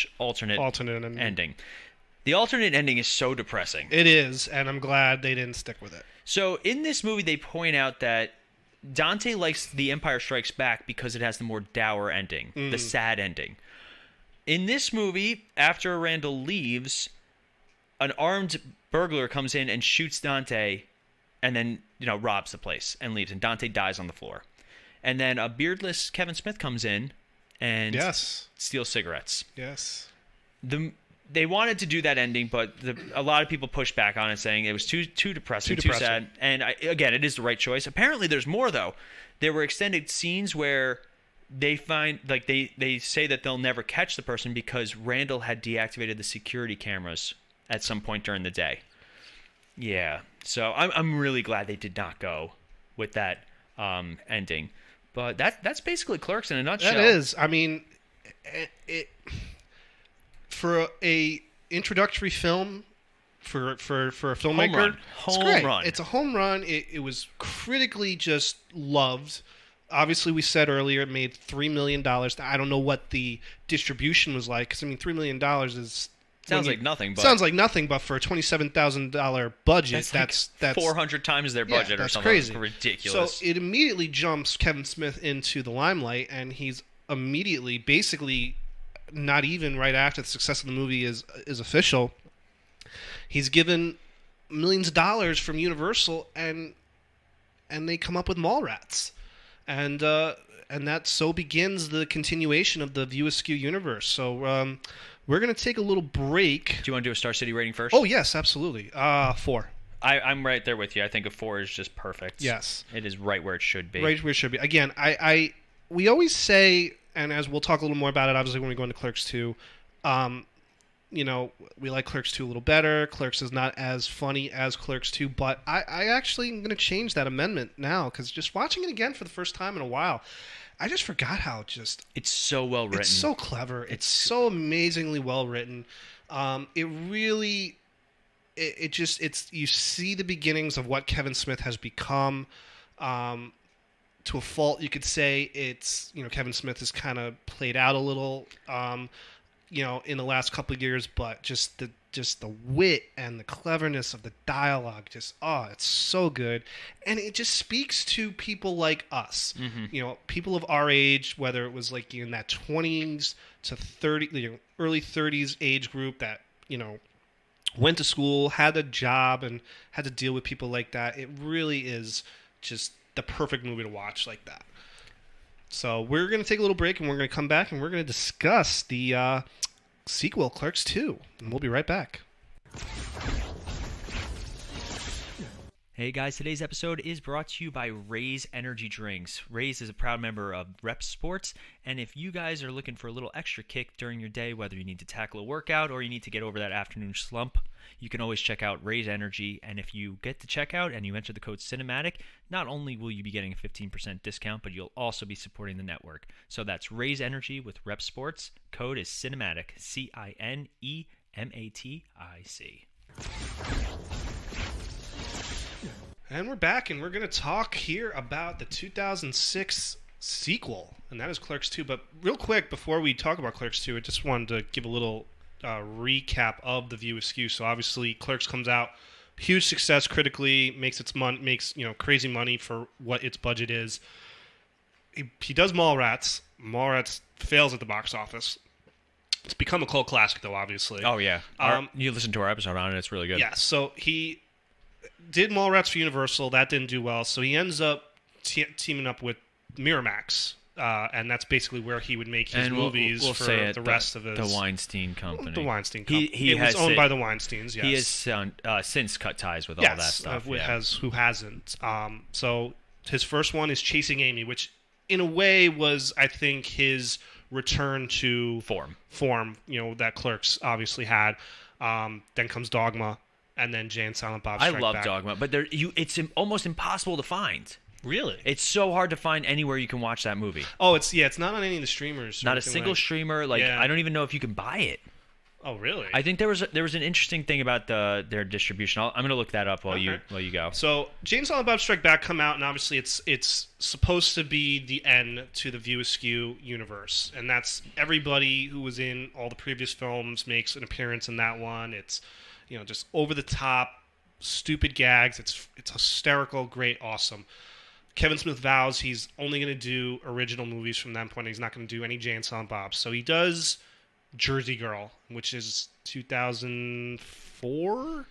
/ alternate ending. The alternate ending is so depressing. It is, and I'm glad they didn't stick with it. So in this movie, they point out that Dante likes The Empire Strikes Back because it has the more dour ending, the sad ending. In this movie, after Randall leaves, an armed burglar comes in and shoots Dante and then, robs the place and leaves. And Dante dies on the floor. And then a beardless Kevin Smith comes in and steals cigarettes. Yes. They wanted to do that ending, but a lot of people pushed back on it, saying it was too depressing, too sad. And again, it is the right choice. Apparently, there's more, though. There were extended scenes where they find, they say that they'll never catch the person because Randall had deactivated the security cameras at some point during the day. Yeah. So I'm really glad they did not go with that ending. But that's basically Clerks in a nutshell. That is. I mean, for a introductory film for a filmmaker, it's great. It's a home run. It was critically just loved. Obviously, we said earlier it made $3 million. I don't know what the distribution was like, because $3 million is Sounds like nothing, but sounds like nothing, but for a $27,000 budget, that's 400 times their budget or that's something. crazy. Ridiculous. So it immediately jumps Kevin Smith into the limelight, and he's immediately, basically, not even right after the success of the movie is official, he's given millions of dollars from Universal, and they come up with Mallrats, and that so begins the continuation of the View Askew universe. So we're gonna take a little break. Do you want to do a Star City rating first? Oh yes, absolutely. 4. I'm right there with you. I think a 4 is just perfect. Yes, it is right where it should be. Right where it should be. Again, we always say, and as we'll talk a little more about it, obviously when we go into Clerks 2, we like Clerks 2 a little better. Clerks is not as funny as Clerks 2, but I actually am going to change that amendment now, because just watching it again for the first time in a while, I just forgot how it's so well written. It's so clever. It's so amazingly well written. It really, you see the beginnings of what Kevin Smith has become. To a fault, you could say it's, Kevin Smith has kind of played out a little, in the last couple of years, but just the wit and the cleverness of the dialogue, it's so good. And it just speaks to people like us, people of our age, whether it was like in that 20s to 30, early 30s age group that, went to school, had a job, and had to deal with people like that. It really is just the perfect movie to watch like that. So we're going to take a little break, and we're going to come back, and we're going to discuss the sequel, Clerks 2, and we'll be right back. Hey guys, today's episode is brought to you by Raise Energy Drinks. Raise is a proud member of Rep Sports, and if you guys are looking for a little extra kick during your day, whether you need to tackle a workout or you need to get over that afternoon slump, you can always check out Raise Energy, and if you get to checkout and you enter the code CINEMATIC, not only will you be getting a 15% discount, but you'll also be supporting the network. So that's Raise Energy with Rep Sports. Code is CINEMATIC, CINEMATIC. And we're back, and we're going to talk here about the 2006 sequel, and that is Clerks 2. But real quick, before we talk about Clerks 2, I just wanted to give a little recap of the View Askew. So obviously, Clerks comes out, huge success critically, makes crazy money for what its budget is. He does Mallrats. Mallrats fails at the box office. It's become a cult classic, though, obviously. Oh yeah, you listen to our episode on it; it's really good. Yeah, so he did Mallrats for Universal. That didn't do well, so he ends up teaming up with Miramax, and that's basically where he would make his movies for the rest of his... The Weinstein Company. The Weinstein Company. It was owned by the Weinsteins, yes. He has since cut ties with all that stuff. Who hasn't. So his first one is Chasing Amy, which in a way was, I think, his return to form, that Clerks obviously had. Then comes Dogma, and then Jay and Silent Bob Strike Back. I love Dogma, but it's almost impossible to find. Really? It's so hard to find anywhere you can watch that movie. Oh, it's not on any of the streamers. Not a single streamer. I don't even know if you can buy it. Oh, really? I think there was an interesting thing about their distribution. I'm going to look that up while you go. So, Jay and Silent Bob Strike Back come out, and obviously it's supposed to be the end to the View Askew universe, and that's everybody who was in all the previous films makes an appearance in that one. It's just over the top, stupid gags. It's hysterical, great, awesome. Kevin Smith vows he's only going to do original movies from that point. He's not going to do any Jay and Silent Bob. So he does Jersey Girl, which is 2004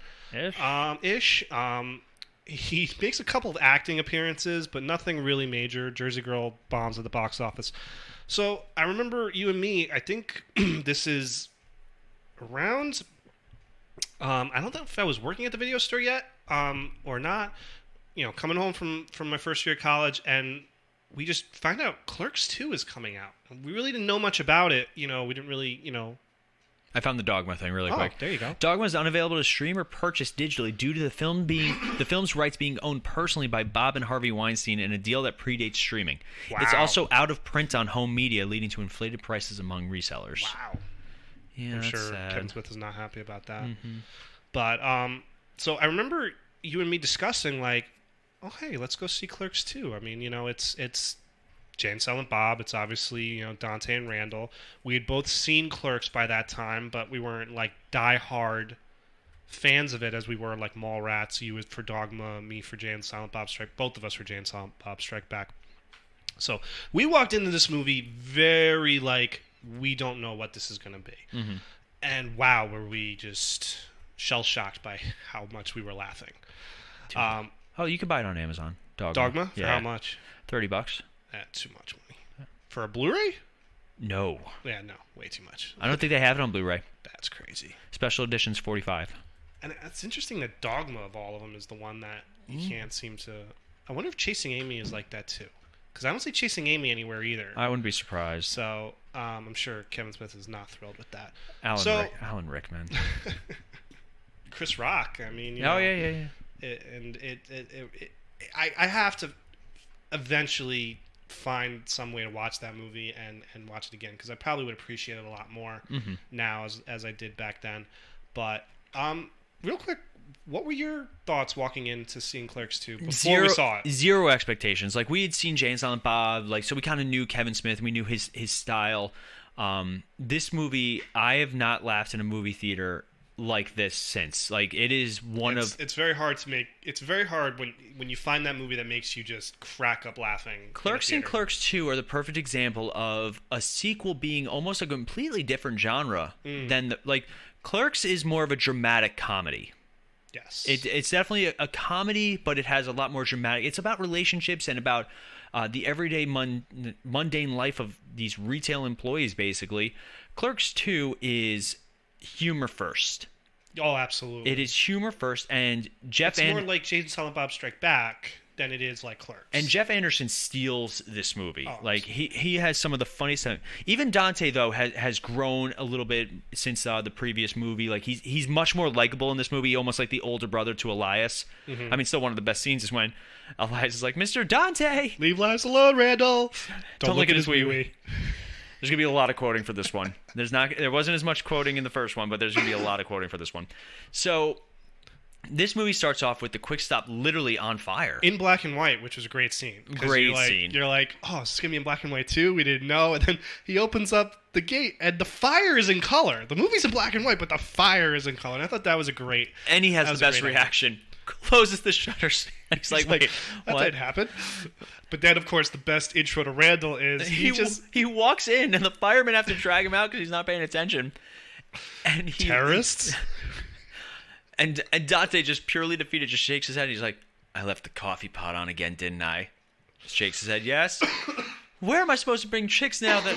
ish. He makes a couple of acting appearances, but nothing really major. Jersey Girl bombs at the box office. So I remember you and me, I think this is around... I don't know if I was working at the video store yet or not. Coming home from my first year of college, and we just find out Clerks 2 is coming out. We really didn't know much about it. We didn't really, I found the Dogma thing really quick. There you go. Dogma is unavailable to stream or purchase digitally due to the film's rights being owned personally by Bob and Harvey Weinstein in a deal that predates streaming. Wow. It's also out of print on home media, leading to inflated prices among resellers. Wow. Yeah, I'm sure sad. Kevin Smith is not happy about that. Mm-hmm. But so I remember you and me discussing oh hey, let's go see Clerks 2. I mean, it's Jay and Silent Bob. It's obviously, Dante and Randall. We had both seen Clerks by that time, but we weren't like die-hard fans of it as we were like Mallrats. You was for Dogma, me for Jay and Silent Bob Strike. Both of us for Jay and Silent Bob Strike Back. So we walked into this movie very like, we don't know what this is going to be. Mm-hmm. And wow, were we just shell-shocked by how much we were laughing. You can buy it on Amazon. Dogma? Yeah. For how much? $30. That's too much money. For a Blu-ray? No. Yeah, no. Way too much. I don't think they have it on Blu-ray. That's crazy. Special edition's $45. And it's interesting that Dogma of all of them is the one that you can't seem to... I wonder if Chasing Amy is like that too. Because I don't see Chasing Amy anywhere either. I wouldn't be surprised. So I'm sure Kevin Smith is not thrilled with that. Alan Rickman. Chris Rock. I mean, yeah. I have to eventually find some way to watch that movie and watch it again, because I probably would appreciate it a lot more now as I did back then. But real quick, what were your thoughts walking into seeing Clerks 2 before we saw it? Zero expectations. Like, we had seen Jay and Silent Bob, so we kind of knew Kevin Smith. We knew his style. This movie, I have not laughed in a movie theater like this since. Like, it is it's very hard to make. It's very hard when you find that movie that makes you just crack up laughing. Clerks and Clerks 2 are the perfect example of a sequel being almost a completely different genre than Clerks is more of a dramatic comedy. Yes. It's definitely a comedy, but it has a lot more dramatic. It's about relationships and about the everyday mundane life of these retail employees, basically. Clerks 2 is humor first. Oh, absolutely. It is humor first, and It's more like Jay and Silent Bob Strike Back than it is like Clerks. And Jeff Anderson steals this movie. Oh, he has some of the funniest stuff. Even Dante, though, has grown a little bit since the previous movie. Like, he's much more likable in this movie, almost like the older brother to Elias. I mean, still one of the best scenes is when Elias is like, "Mr. Dante, leave Elias alone, Randall. Don't look at his wee-wee." There's gonna be a lot of quoting for this one. There wasn't as much quoting in the first one, but there's gonna be a lot of quoting for this one. So this movie starts off with the quick stop literally on fire. In black and white, which was a great scene. Great scene. You're like, oh, is this going to be in black and white too? We didn't know. And then he opens up the gate, and the fire is in color. The movie's in black and white, but the fire is in color. And I thought that was a great... And he has the best reaction. Closes the shutters. He's like, wait, that what? didn't happen. But then, of course, the best intro to Randall is... He walks in, and the firemen have to drag him out because he's not paying attention. And Terrorists? And Dante, just purely defeated, just shakes his head. He's like, "I left the coffee pot on again, didn't I?" Shakes his head, "Yes." "Where am I supposed to bring chicks now that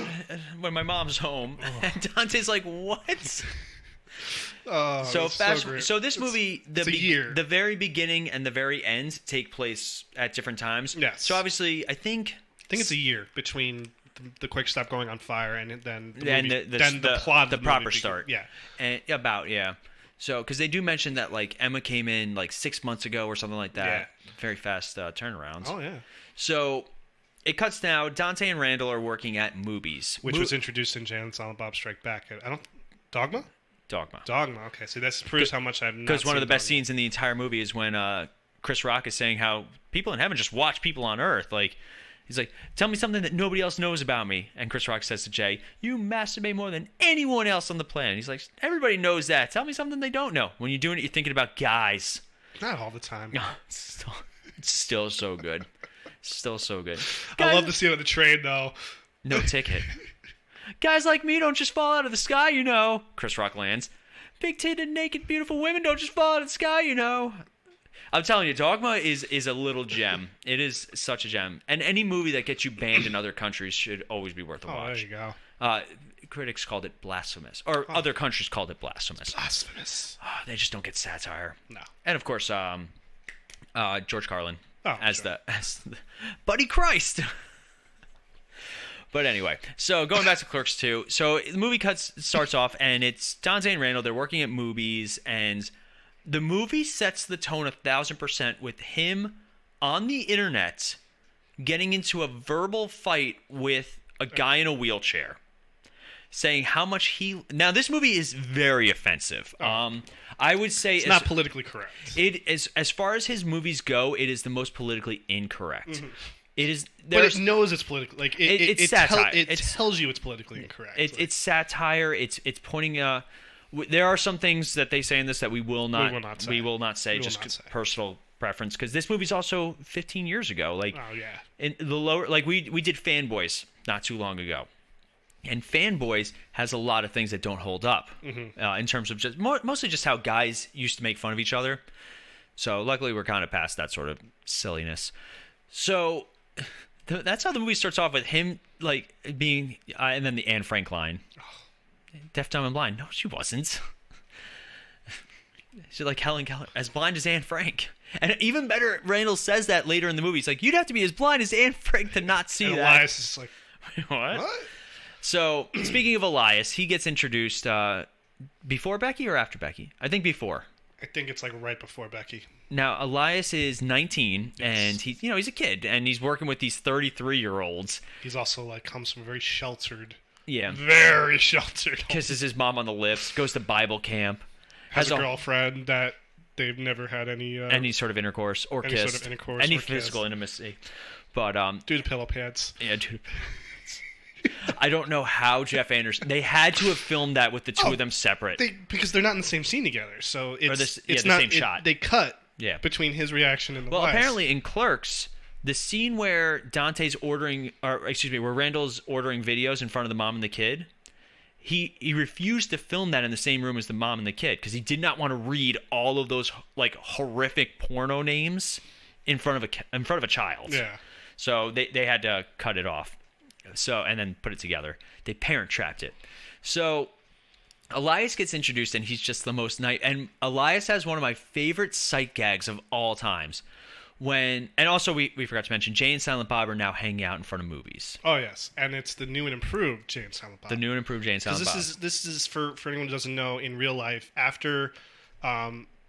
when my mom's home?" And Dante's like, "What?" Oh, so this movie, year. The very beginning and the very end take place at different times. Yes. So obviously, I think it's a year between the quick stop going on fire and then the plot, the proper start. Yeah. And So, because they do mention that, like, Emma came in, 6 months ago or something like that. Yeah. Very fast turnarounds. Oh, yeah. So, it cuts now. Dante and Randall are working at Movies. Which was introduced in Jay and Silent Bob Strike Back. Dogma? Dogma. Okay, so that proves how much I've not seen Because one of the best Dogma. scenes in the entire movie is when Chris Rock is saying how people in heaven just watch people on Earth. Like, he's like, "Tell me something that nobody else knows about me." And Chris Rock says to Jay, "You masturbate more than anyone else on the planet." He's like, "Everybody knows that. Tell me something they don't know." When you're doing it, you're thinking about guys. Not all the time. It's still so good. Still so good. I love the scene on the train, though. No ticket. "Guys like me don't just fall out of the sky, you know." Chris Rock lands. "Big-titted, naked, beautiful women don't just fall out of the sky, you know." I'm telling you, Dogma is a little gem. It is such a gem. And any movie that gets you banned in other countries should always be worth a watch. Oh, there you go. Critics called it blasphemous. Or other countries called it blasphemous. Blasphemous. They just don't get satire. No. And, of course, George Carlin as sure. the Buddy Christ. But anyway, so going back to Clerks 2. So the movie starts off, and it's Dante and Randall. They're working at Movies, and the movie sets the tone 1,000% with him on the internet getting into a verbal fight with a guy in a wheelchair, saying how much he... Now, this movie is very offensive. I would say... It's not politically correct. It is, as far as his movies go, it is the most politically incorrect. It is, but it knows it's politically like it's satire. It tells you it's politically incorrect. It's satire. It's pointing. There are some things that they say in this that we will not say. Just personal preference, because this movie's also 15 years ago. Like, oh yeah, in the lower, like we did Fanboys not too long ago, and Fanboys has a lot of things that don't hold up in terms of just mostly just how guys used to make fun of each other. So luckily we're kind of past that sort of silliness. So that's how the movie starts off, with him like being, and then the Anne Frank line, deaf, dumb, and blind. No, she wasn't. She's like Helen Keller, as blind as Anne Frank. And even better, Randall says that later in the movie. He's like, you'd have to be as blind as Anne Frank to not see and that. Elias is like, what? So, speaking of Elias, he gets introduced before Becky or after Becky? I think before. I think it's like right before Becky. Now, Elias is 19, and he's a kid, and he's working with these 33-year-olds. He's also like comes from a very sheltered. Yeah. Very sheltered. Kisses his mom on the lips, goes to Bible camp. Has a girlfriend that they've never had any sort of intercourse or any kissed. Sort of intercourse any or physical kissed. Intimacy. But due to pillow pants. Yeah, due to I don't know how Jeff Anderson. They had to have filmed that with the two of them separate. Because they're not in the same scene together, so it's the not same shot. They cut between his reaction and the Well, apparently in Clerks, the scene where where Randall's ordering videos in front of the mom and the kid, he refused to film that in the same room as the mom and the kid because he did not want to read all of those like horrific porno names in front of a child. Yeah. So they had to cut it off. So, and then put it together. They parent trapped it. So Elias gets introduced, and he's just the most nice. And Elias has one of my favorite sight gags of all times. And also we forgot to mention, Jay and Silent Bob are now hanging out in front of movies. Oh yes, and it's the new and improved Jay and Silent Bob. The new and improved Jay and Silent Bob. This is for anyone who doesn't know, in real life, after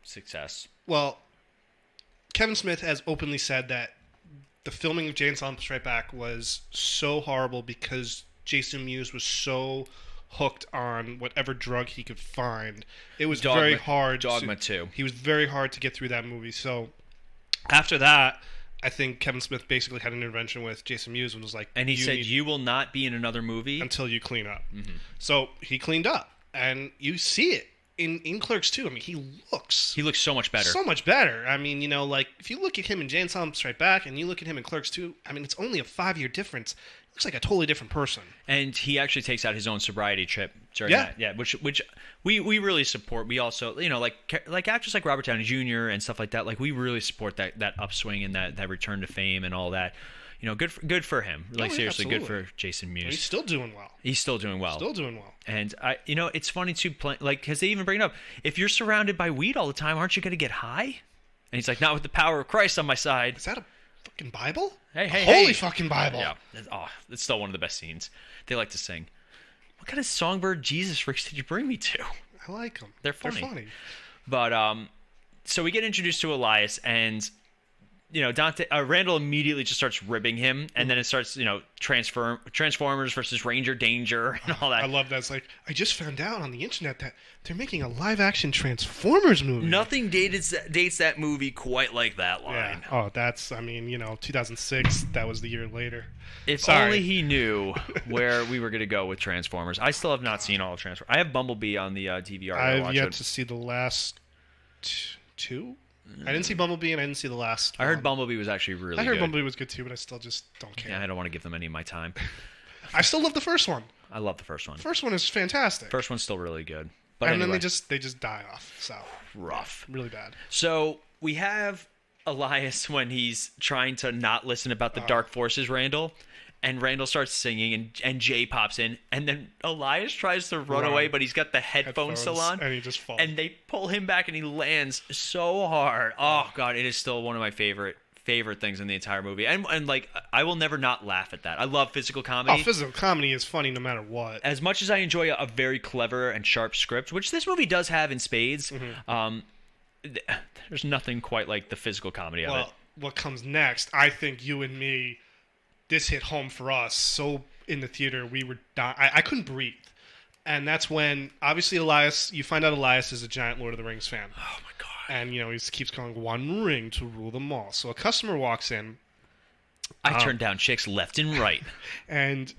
success. Well, Kevin Smith has openly said that the filming of Jay and Silent Strike Back was so horrible because Jason Mewes was so hooked on whatever drug he could find. It was very hard. Dogma 2. He was very hard to get through that movie. So after that, I think Kevin Smith basically had an intervention with Jason Mewes and was like, and he said, you will not be in another movie until you clean up. Mm-hmm. So he cleaned up, and you see it in Clerks II. I mean, he looks so much better. So much better. I mean, like if you look at him in Jay and Silent Strike Back and you look at him in Clerks II, I mean, it's only a 5-year difference. He looks like a totally different person. And he actually takes out his own sobriety trip during that. Yeah, which we really support. We also, like actors like Robert Downey Jr. and stuff like that. Like we really support that upswing and that return to fame and all that. Good for him. Like seriously, absolutely. Good for Jason Mewes. He's still doing well. Still doing well. And it's funny too, because they even bring it up. If you're surrounded by weed all the time, aren't you going to get high? And he's like, not with the power of Christ on my side. Is that a fucking Bible? Hey, holy fucking Bible! Yeah. It's still one of the best scenes. They like to sing. What kind of songbird Jesus freaks did you bring me to? I like them. They're funny. But so we get introduced to Elias, and Randall immediately just starts ribbing him, and then it starts, Transformers versus Ranger Danger and all that. I love that. It's like, I just found out on the internet that they're making a live-action Transformers movie. Nothing dates that movie quite like that line. Yeah. Oh, that's, 2006, that was the year later. If only he knew where we were going to go with Transformers. I still have not seen all of Transformers. I have Bumblebee on the DVR. I've yet to see the last two. I didn't see Bumblebee, and I didn't see the last. I heard Bumblebee was actually really good. I heard Bumblebee was good too, but I still just don't care. Yeah, I don't want to give them any of my time. I still love the first one. I love the first one. The first one is fantastic. First one's still really good. But and anyway. then they just die off. So rough. Really bad. So we have Elias when he's trying to not listen about the dark forces, Randall. And Randall starts singing, and Jay pops in, and then Elias tries to run away, but he's got the headphones still on, and he just falls. And they pull him back, and he lands so hard. Oh God, it is still one of my favorite things in the entire movie. And like, I will never not laugh at that. I love physical comedy. Oh, physical comedy is funny no matter what. As much as I enjoy a very clever and sharp script, which this movie does have in spades, there's nothing quite like the physical comedy of it. Well, what comes next? I think you and me. This hit home for us. So in the theater, we were dying. I couldn't breathe. And that's when, obviously, you find out Elias is a giant Lord of the Rings fan. Oh, my God. And, he keeps calling one ring to rule them all. So a customer walks in, I turned down chicks left and right. And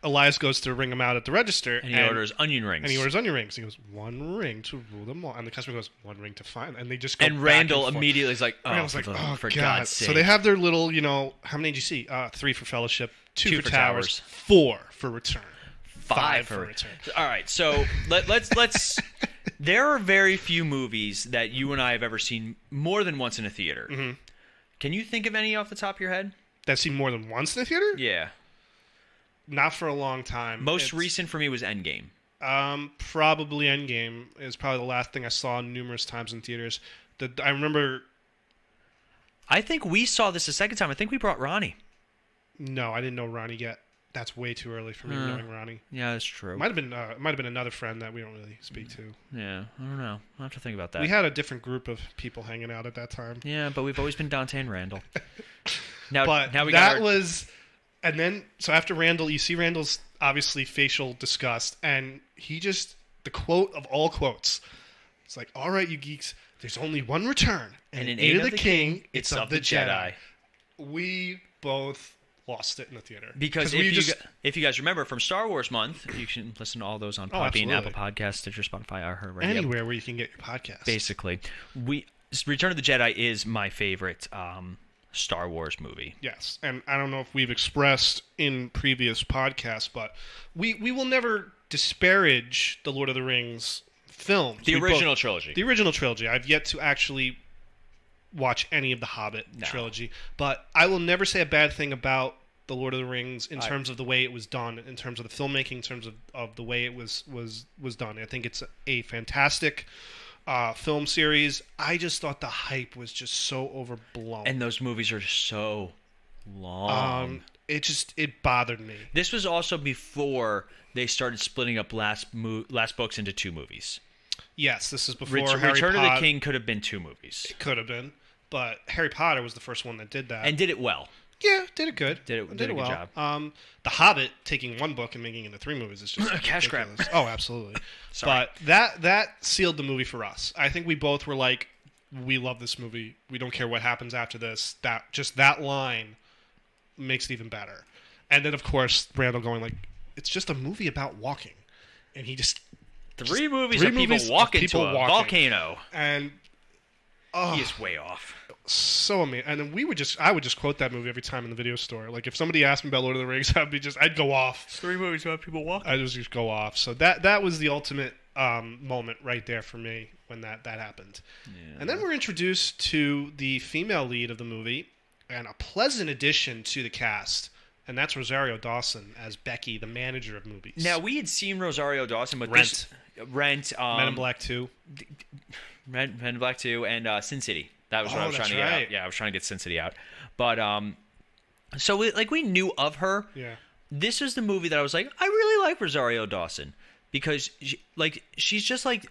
Elias goes to ring him out at the register. And he orders onion rings. He goes, 1 ring to rule them all. And the customer goes, 1 ring to find. And they just go And back Randall and forth. immediately is like, for God's sake. So they have their little, how many did you see? 3 for Fellowship, 2 for Towers, 4 for Return, 5 for Return. All right, so let's. There are very few movies that you and I have ever seen more than once in a theater. Mm-hmm. Can you think of any off the top of your head? That seen more than once in the theater? Yeah. Not for a long time. Most recent for me was Endgame. Probably Endgame is probably the last thing I saw numerous times in theaters. I remember. I think we saw this a second time. I think we brought Ronnie. No, I didn't know Ronnie yet. That's way too early for me knowing Ronnie. Yeah, that's true. Might have been another friend that we don't really speak to. Yeah, I don't know. I'll have to think about that. We had a different group of people hanging out at that time. Yeah, but we've always been Dante and Randall. Now we got was, and then so after Randall, you see Randall's obviously facial disgust, and he just the quote of all quotes. It's like, all right, you geeks, there's only one return, and in aid of the king, it's of the Jedi. We both lost it in the theater. Because if you guys remember from Star Wars month, you can listen to all those on Podbean, Apple Podcasts, Stitcher, Spotify, iHeartRadio. Anywhere where you can get your podcast. Basically. Return of the Jedi is my favorite Star Wars movie. Yes, and I don't know if we've expressed in previous podcasts, but we will never disparage the Lord of the Rings films. The original trilogy. The original trilogy. I've yet to actually watch any of the Hobbit trilogy, but I will never say a bad thing about the Lord of the Rings in terms of the way it was done, in terms of the filmmaking, in terms of the way it was done. I think it's a fantastic film series. I just thought the hype was just so overblown, and those movies are so long. It bothered me. This was also before they started splitting up last books into 2 movies. Yes, this is before Harry Return Potter. of the King could have been 2 movies. It could have been, but Harry Potter was the first one that did that. And did it well. Yeah, did it good. Did a good well. job. The Hobbit taking 1 book and making it into 3 movies is just cash grab. Oh, absolutely. But that sealed the movie for us. I think we both were like, we love this movie. We don't care what happens after this. That line makes it even better. And then, of course, Randall going like, it's just a movie about walking. And he just... 3 movies of people walking into a volcano. And... he is way off. So amazing. And then I would just quote that movie every time in the video store. Like, if somebody asked me about Lord of the Rings, I'd go off. 3 movies about people walking. I'd just go off. So that was the ultimate moment right there for me when that happened. Yeah. And then we're introduced to the female lead of the movie and a pleasant addition to the cast. And that's Rosario Dawson as Becky, the manager of movies. Now, we had seen Rosario Dawson, but Rent, Men in Black 2. Men in Black 2 and Sin City. That was what I was trying to get out. Yeah, I was trying to get Sin City out. But, so we knew of her. Yeah. This is the movie that I was like, I really like Rosario Dawson. Because, she's just like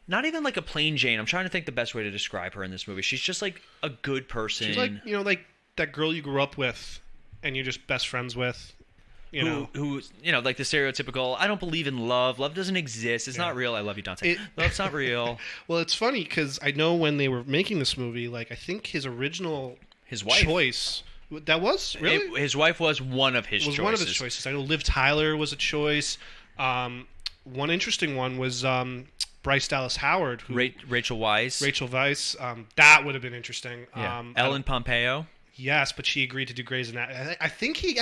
not even like a plain Jane. I'm trying to think the best way to describe her in this movie. She's just like a good person. She's like, like that girl you grew up with and you're just best friends with. Who like the stereotypical, I don't believe in love. Love doesn't exist. It's not real. I love you, Dante. Love's not real. Well, it's funny because I know when they were making this movie, like I think his original choice that was really his wife was one of his choices. One of his choices. I know Liv Tyler was a choice. One interesting one was Bryce Dallas Howard, Rachel Weisz. That would have been interesting. Yeah. Ellen Pompeo. Yes, but she agreed to do Grey's Anatomy. I think he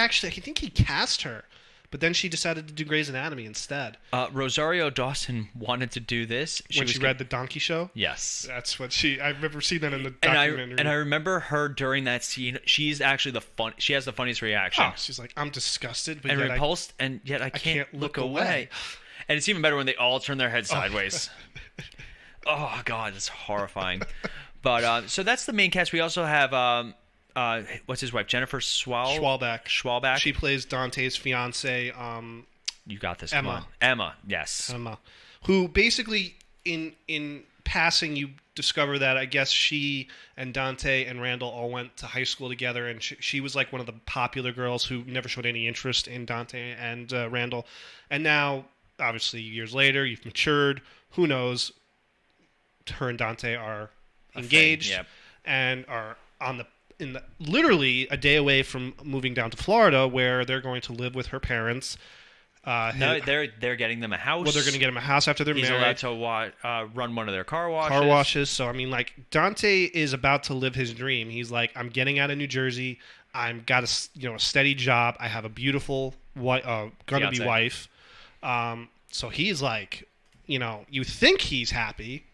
cast her, but then she decided to do Grey's Anatomy instead. Rosario Dawson wanted to do this when she read The Donkey Show. Yes, that's what I remember seeing that in the documentary. And I remember her during that scene. She's actually she has the funniest reaction. Oh, she's like, I'm disgusted, but and repulsed, and yet I can't look away. And it's even better when they all turn their heads sideways. Oh God, it's horrifying. But so that's the main cast. We also have. What's his wife? Jennifer Schwalbach. She plays Dante's fiance. You got this. Emma. Yes. Emma. Who basically, in passing, you discover that I guess she and Dante and Randall all went to high school together, and she was like one of the popular girls who never showed any interest in Dante and Randall. And now, obviously, years later, you've matured. Who knows? Her and Dante are engaged and are on the literally a day away from moving down to Florida, where they're going to live with her parents. No, they're getting them a house. Well, they're going to get him a house after they're He's married. He's allowed to run one of their car washes. Car washes. So, I mean, like, Dante is about to live his dream. He's like, I'm getting out of New Jersey. I've got a steady job. I have a beautiful gonna-be wife. So he's like, you think he's happy,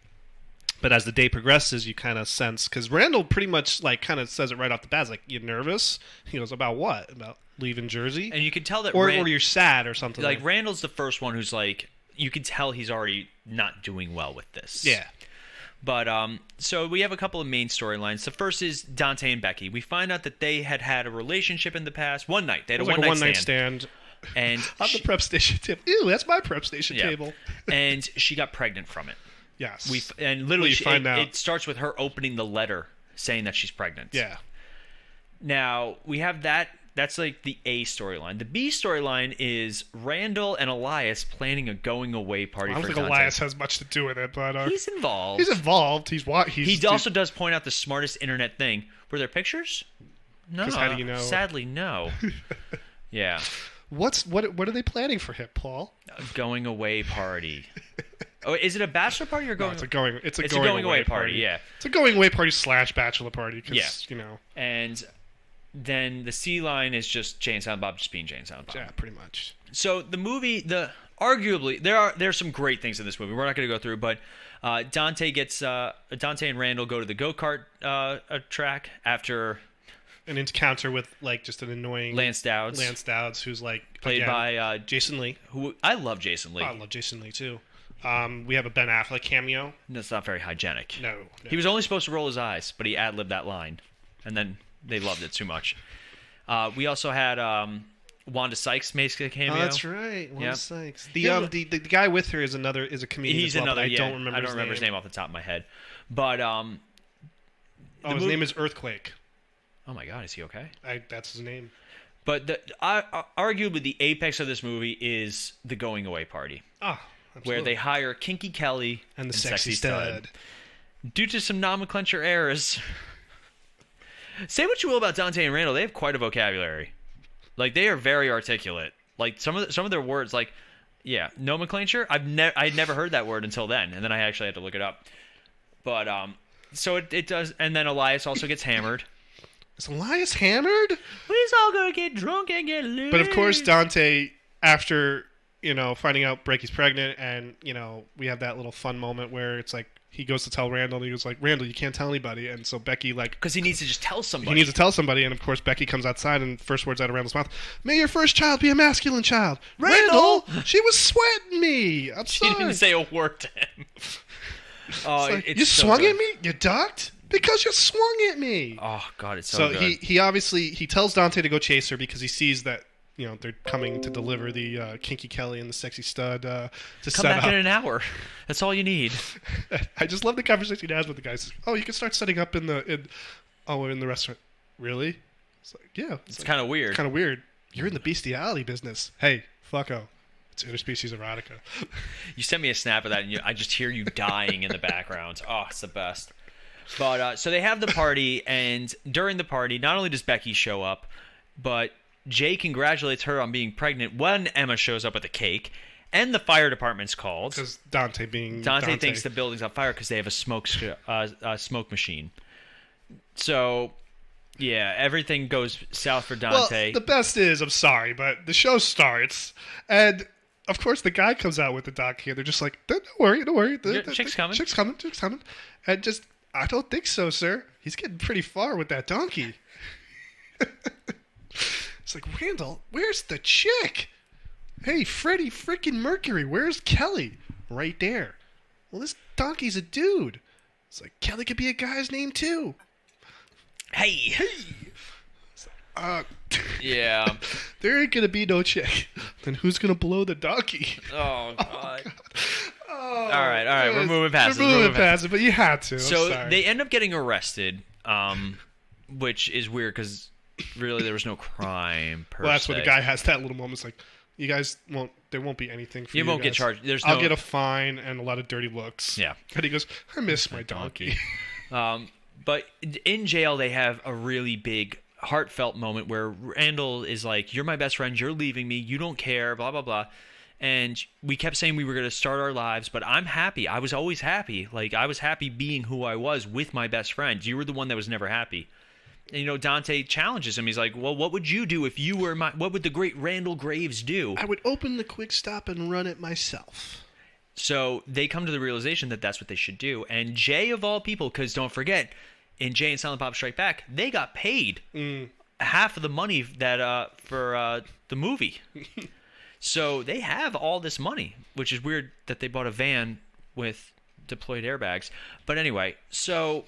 but as the day progresses, you kind of sense, because Randall pretty much like kind of says it right off the bat. It's like, you nervous? He goes, about what? About leaving Jersey? And you can tell that, or you're sad or something. Like Randall's the first one who's like, you can tell he's already not doing well with this. Yeah. But so we have a couple of main storylines. The first is Dante and Becky. We find out that they had a relationship in the past. One night, they had a one-night stand. And on the prep station table. Ew, that's my prep station table. And she got pregnant from it. Yes. And literally, find out. It starts with her opening the letter saying that she's pregnant. Yeah. Now, we have that. That's like the A storyline. The B storyline is Randall and Elias planning a going-away party for Dante. I don't think Elias has much to do with it, but... he's involved. He's involved. He also does point out the smartest internet thing. Were there pictures? No. How do you know? Sadly, no. Yeah. What are they planning for him, Paul? A going-away party. Oh, is it a bachelor party or going? No, it's a going away party. Yeah, it's a going away party / bachelor party. And then the C line is just Jay and Silent Bob just being Jay and Silent Bob. Yeah, pretty much. So the movie, arguably there's some great things in this movie. We're not going to go through, but Dante and Randall go to the go-kart track after an encounter with like just an annoying Lance Dowds, who's like played by Jason Lee. Who I love Jason Lee. I love Jason Lee too. We have a Ben Affleck cameo. That's not very hygienic. No. He was only supposed to roll his eyes, but he ad-libbed that line, and then they loved it too much. We also had Wanda Sykes make a cameo. Oh, that's right, Wanda Sykes. The guy with her is a comedian. He's as well, another. I don't remember his name off the top of my head, but his name is Earthquake. Oh my God, is he okay? That's his name. But arguably the apex of this movie is the going away party. Ah. Absolutely. Where they hire Kinky Kelly and the sexy stud. Due to some nomenclature errors. Say what you will about Dante and Randall, they have quite a vocabulary. Like, they are very articulate. Like, some of their words, like, nomenclature, I'd never heard that word until then, and then I actually had to look it up. But, so it does, and then Elias also gets hammered. Is Elias hammered? We're all gonna get drunk and get loose. But, of course, Dante, after... finding out Becky's pregnant, and, we have that little fun moment where it's like, he goes to tell Randall, and he goes like, Randall, you can't tell anybody, and so Becky, like... Because he needs to just tell somebody. He needs to tell somebody, and of course Becky comes outside, and first words out of Randall's mouth, may your first child be a masculine child. Randall, she was sweating me. I'm sorry. She didn't say a word to him. You swung at me? You ducked? Because you swung at me. Oh, God, it's so good. So he obviously, he tells Dante to go chase her because he sees that they're coming to deliver the Kinky Kelly and the sexy stud to Come set back up. in an hour. That's all you need. I just love the conversation he has with the guys. Oh, you can start setting up in the restaurant. Really? It's like, yeah. It's kind of weird. Kind of weird. You're in the bestiality business. Hey, fucko. It's interspecies erotica. You sent me a snap of that, and I just hear you dying in the background. Oh, it's the best. But so they have the party, and during the party, not only does Becky show up, but Jay congratulates her on being pregnant when Emma shows up with a cake, and the fire department's called. Because Dante thinks the building's on fire because they have a smoke machine. So, yeah, everything goes south for Dante. Well, the best is, I'm sorry, but the show starts, and of course the guy comes out with the doc here. They're just like, don't worry. The chick's coming. Chick's coming. And just, I don't think so, sir. He's getting pretty far with that donkey. It's like, Randall, where's the chick? Hey, Freddie freaking Mercury, where's Kelly? Right there. Well, this donkey's a dude. It's like, Kelly could be a guy's name, too. Hey. Like, yeah. There ain't going to be no chick. Then who's going to blow the donkey? Oh, God. Oh, all right. We're moving past it. We're moving past it, but you had to. So they end up getting arrested, which is weird because... Really, there was no crime per se. Well, that's when the guy has that little moment. It's like, you guys there won't be anything for you. You won't guys. get charged. I'll get a fine and a lot of dirty looks. Yeah. And he goes, I miss my donkey. But in jail, they have a really big, heartfelt moment where Randall is like, "You're my best friend. You're leaving me. You don't care. Blah blah blah." And we kept saying we were going to start our lives, but I'm happy. I was always happy. Like, I was happy being who I was with my best friend. You were the one that was never happy. And, Dante challenges him. He's like, well, what would you do if you were what would the great Randall Graves do? I would open the quick stop and run it myself. So they come to the realization that that's what they should do. And Jay, of all people, because don't forget, in Jay and Silent Bob Strike Back, they got paid half of the money that for the movie. So they have all this money, which is weird that they bought a van with deployed airbags. But anyway, so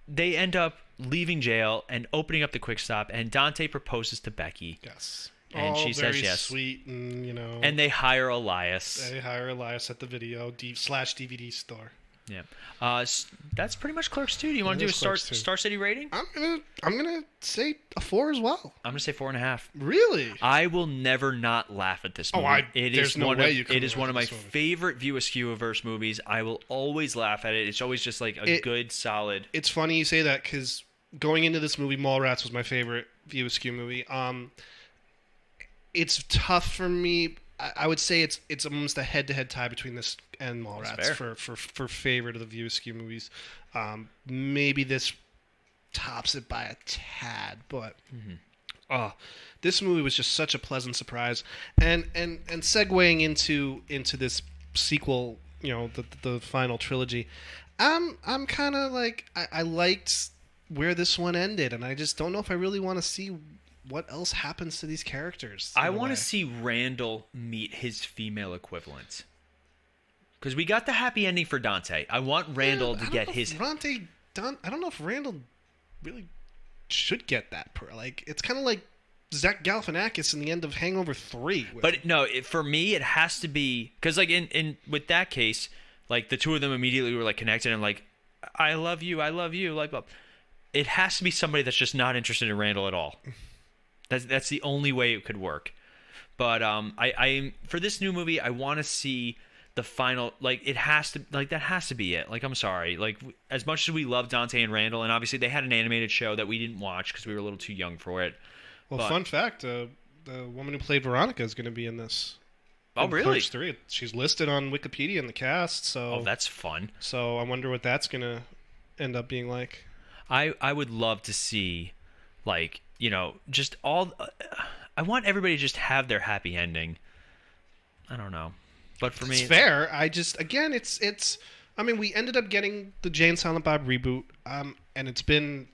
they end up leaving jail and opening up the quick stop, and Dante proposes to Becky. Yes. And she says yes. Sweet, and And they hire Elias. They hire Elias at the video /DVD store. Yeah. That's pretty much Clerks 2. Do you want to do a Star City rating? I'm gonna say a 4 as well. I'm gonna say 4.5. Really? I will never not laugh at this movie. There's no way you can. It is one of my favorite View Askewniverse movies. I will always laugh at it. It's always just like a good, solid. It's funny you say that because going into this movie, Mallrats was my favorite View Askew movie. It's tough for me. I would say it's almost a head-to-head tie between this and Mallrats for favorite of the View Askew movies. Maybe this tops it by a tad, but this movie was just such a pleasant surprise. And segueing into this sequel, the final trilogy, I'm kind of like I liked where this one ended, and I just don't know if I really want to see what else happens to these characters. I want to see Randall meet his female equivalent. Because we got the happy ending for Dante. I want Randall to get his... I don't know if Randall really should get that. It's kind of like Zach Galifianakis in the end of Hangover 3. But no, for me, it has to be... Because like in with that case, like the two of them immediately were like connected and like, I love you. Like, it has to be somebody that's just not interested in Randall at all. That's the only way it could work. But I for this new movie, I want to see the final. Like it has to. Like that has to be it. Like I'm sorry. Like as much as we love Dante and Randall, and obviously they had an animated show that we didn't watch because we were a little too young for it. Well, fun fact: the woman who played Veronica is going to be in this. Oh, really? Clerks 3. She's listed on Wikipedia in the cast. So that's fun. So I wonder what that's going to end up being like. I would love to see, like. Just all. I want everybody to just have their happy ending. I don't know, but for me, it's fair. I just it's. I mean, we ended up getting the Jay and Silent Bob reboot, and it's been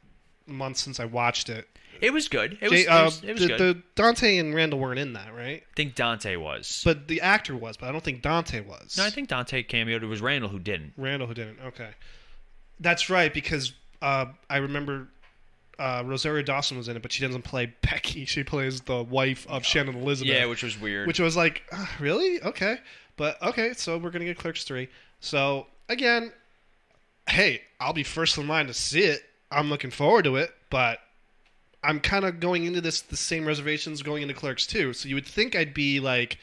months since I watched it. It was good. It was good. The Dante and Randall weren't in that, right? I think Dante was, but the actor was. But I don't think Dante was. No, I think Dante cameoed. It was Randall who didn't. Okay, that's right because I remember. Rosario Dawson was in it, but she doesn't play Becky. She plays the wife of Shannon Elizabeth. Yeah, which was weird. Which was like, really? Okay. But, okay, so we're going to get Clerks 3. So, again, hey, I'll be first in line to see it. I'm looking forward to it, but I'm kind of going into this the same reservations going into Clerks 2. So you would think I'd be like,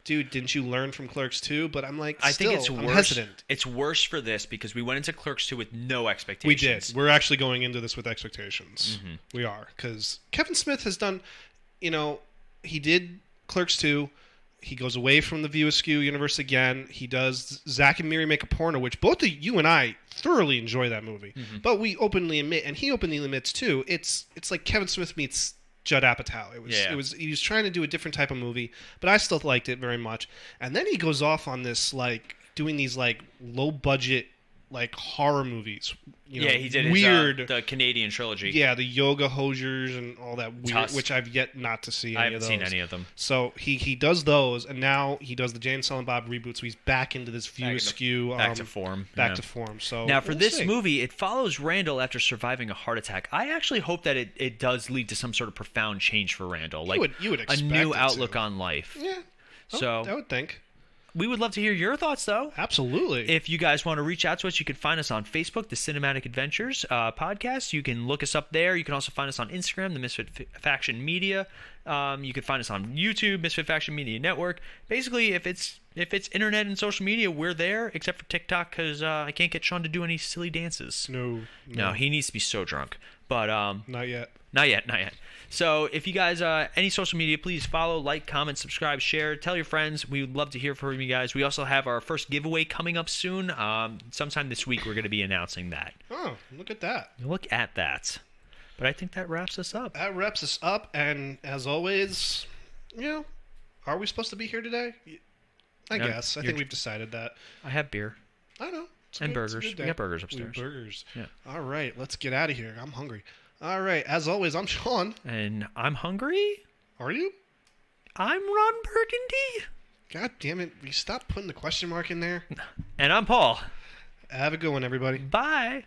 dude, didn't you learn from Clerks 2? But I'm like, I think it's worse. Hesitant. It's worse for this because we went into Clerks 2 with no expectations. We did. We're actually going into this with expectations. Mm-hmm. We are. Because Kevin Smith has done, he did Clerks 2. He goes away from the View Askew universe again. He does Zack and Miri Make a Porno, which both of you and I thoroughly enjoy that movie. Mm-hmm. But we openly admit, and he openly admits too, it's like Kevin Smith meets Judd Apatow. He was trying to do a different type of movie, but I still liked it very much. And then he goes off on this doing these low budget horror movies. He did weird the Canadian trilogy. Yeah, the Yoga Hosers and all that weird, Tusk. Which I've yet not to see. I haven't seen any of them. So he does those, and now he does the Jay and Silent Bob reboot. So he's back into this View Askew, back to form. Back to form. So now for this movie, it follows Randall after surviving a heart attack. I actually hope that it does lead to some sort of profound change for Randall, you would expect a new outlook on life. Yeah. So I would think. We would love to hear your thoughts, though. Absolutely. If you guys want to reach out to us, you can find us on Facebook, the Cinematic Adventures podcast. You can look us up there. You can also find us on Instagram, the Misfit Faction Media. You can find us on YouTube, Misfit Faction Media Network. Basically, if it's internet and social media, we're there, except for TikTok, because I can't get Sean to do any silly dances. No, he needs to be so drunk. But not yet. Not yet. So if you guys, any social media, please follow, like, comment, subscribe, share, tell your friends. We would love to hear from you guys. We also have our first giveaway coming up soon. Sometime this week, we're going to be announcing that. Oh, look at that. Look at that. But I think that wraps us up. And as always, are we supposed to be here today? I guess. I think we've decided that. I have beer. I know. And burgers. We got burgers upstairs. Burgers. Yeah. All right, let's get out of here. I'm hungry. All right, as always, I'm Sean. And I'm hungry? Are you? I'm Ron Burgundy. God damn it. Will you stop putting the question mark in there? And I'm Paul. Have a good one, everybody. Bye.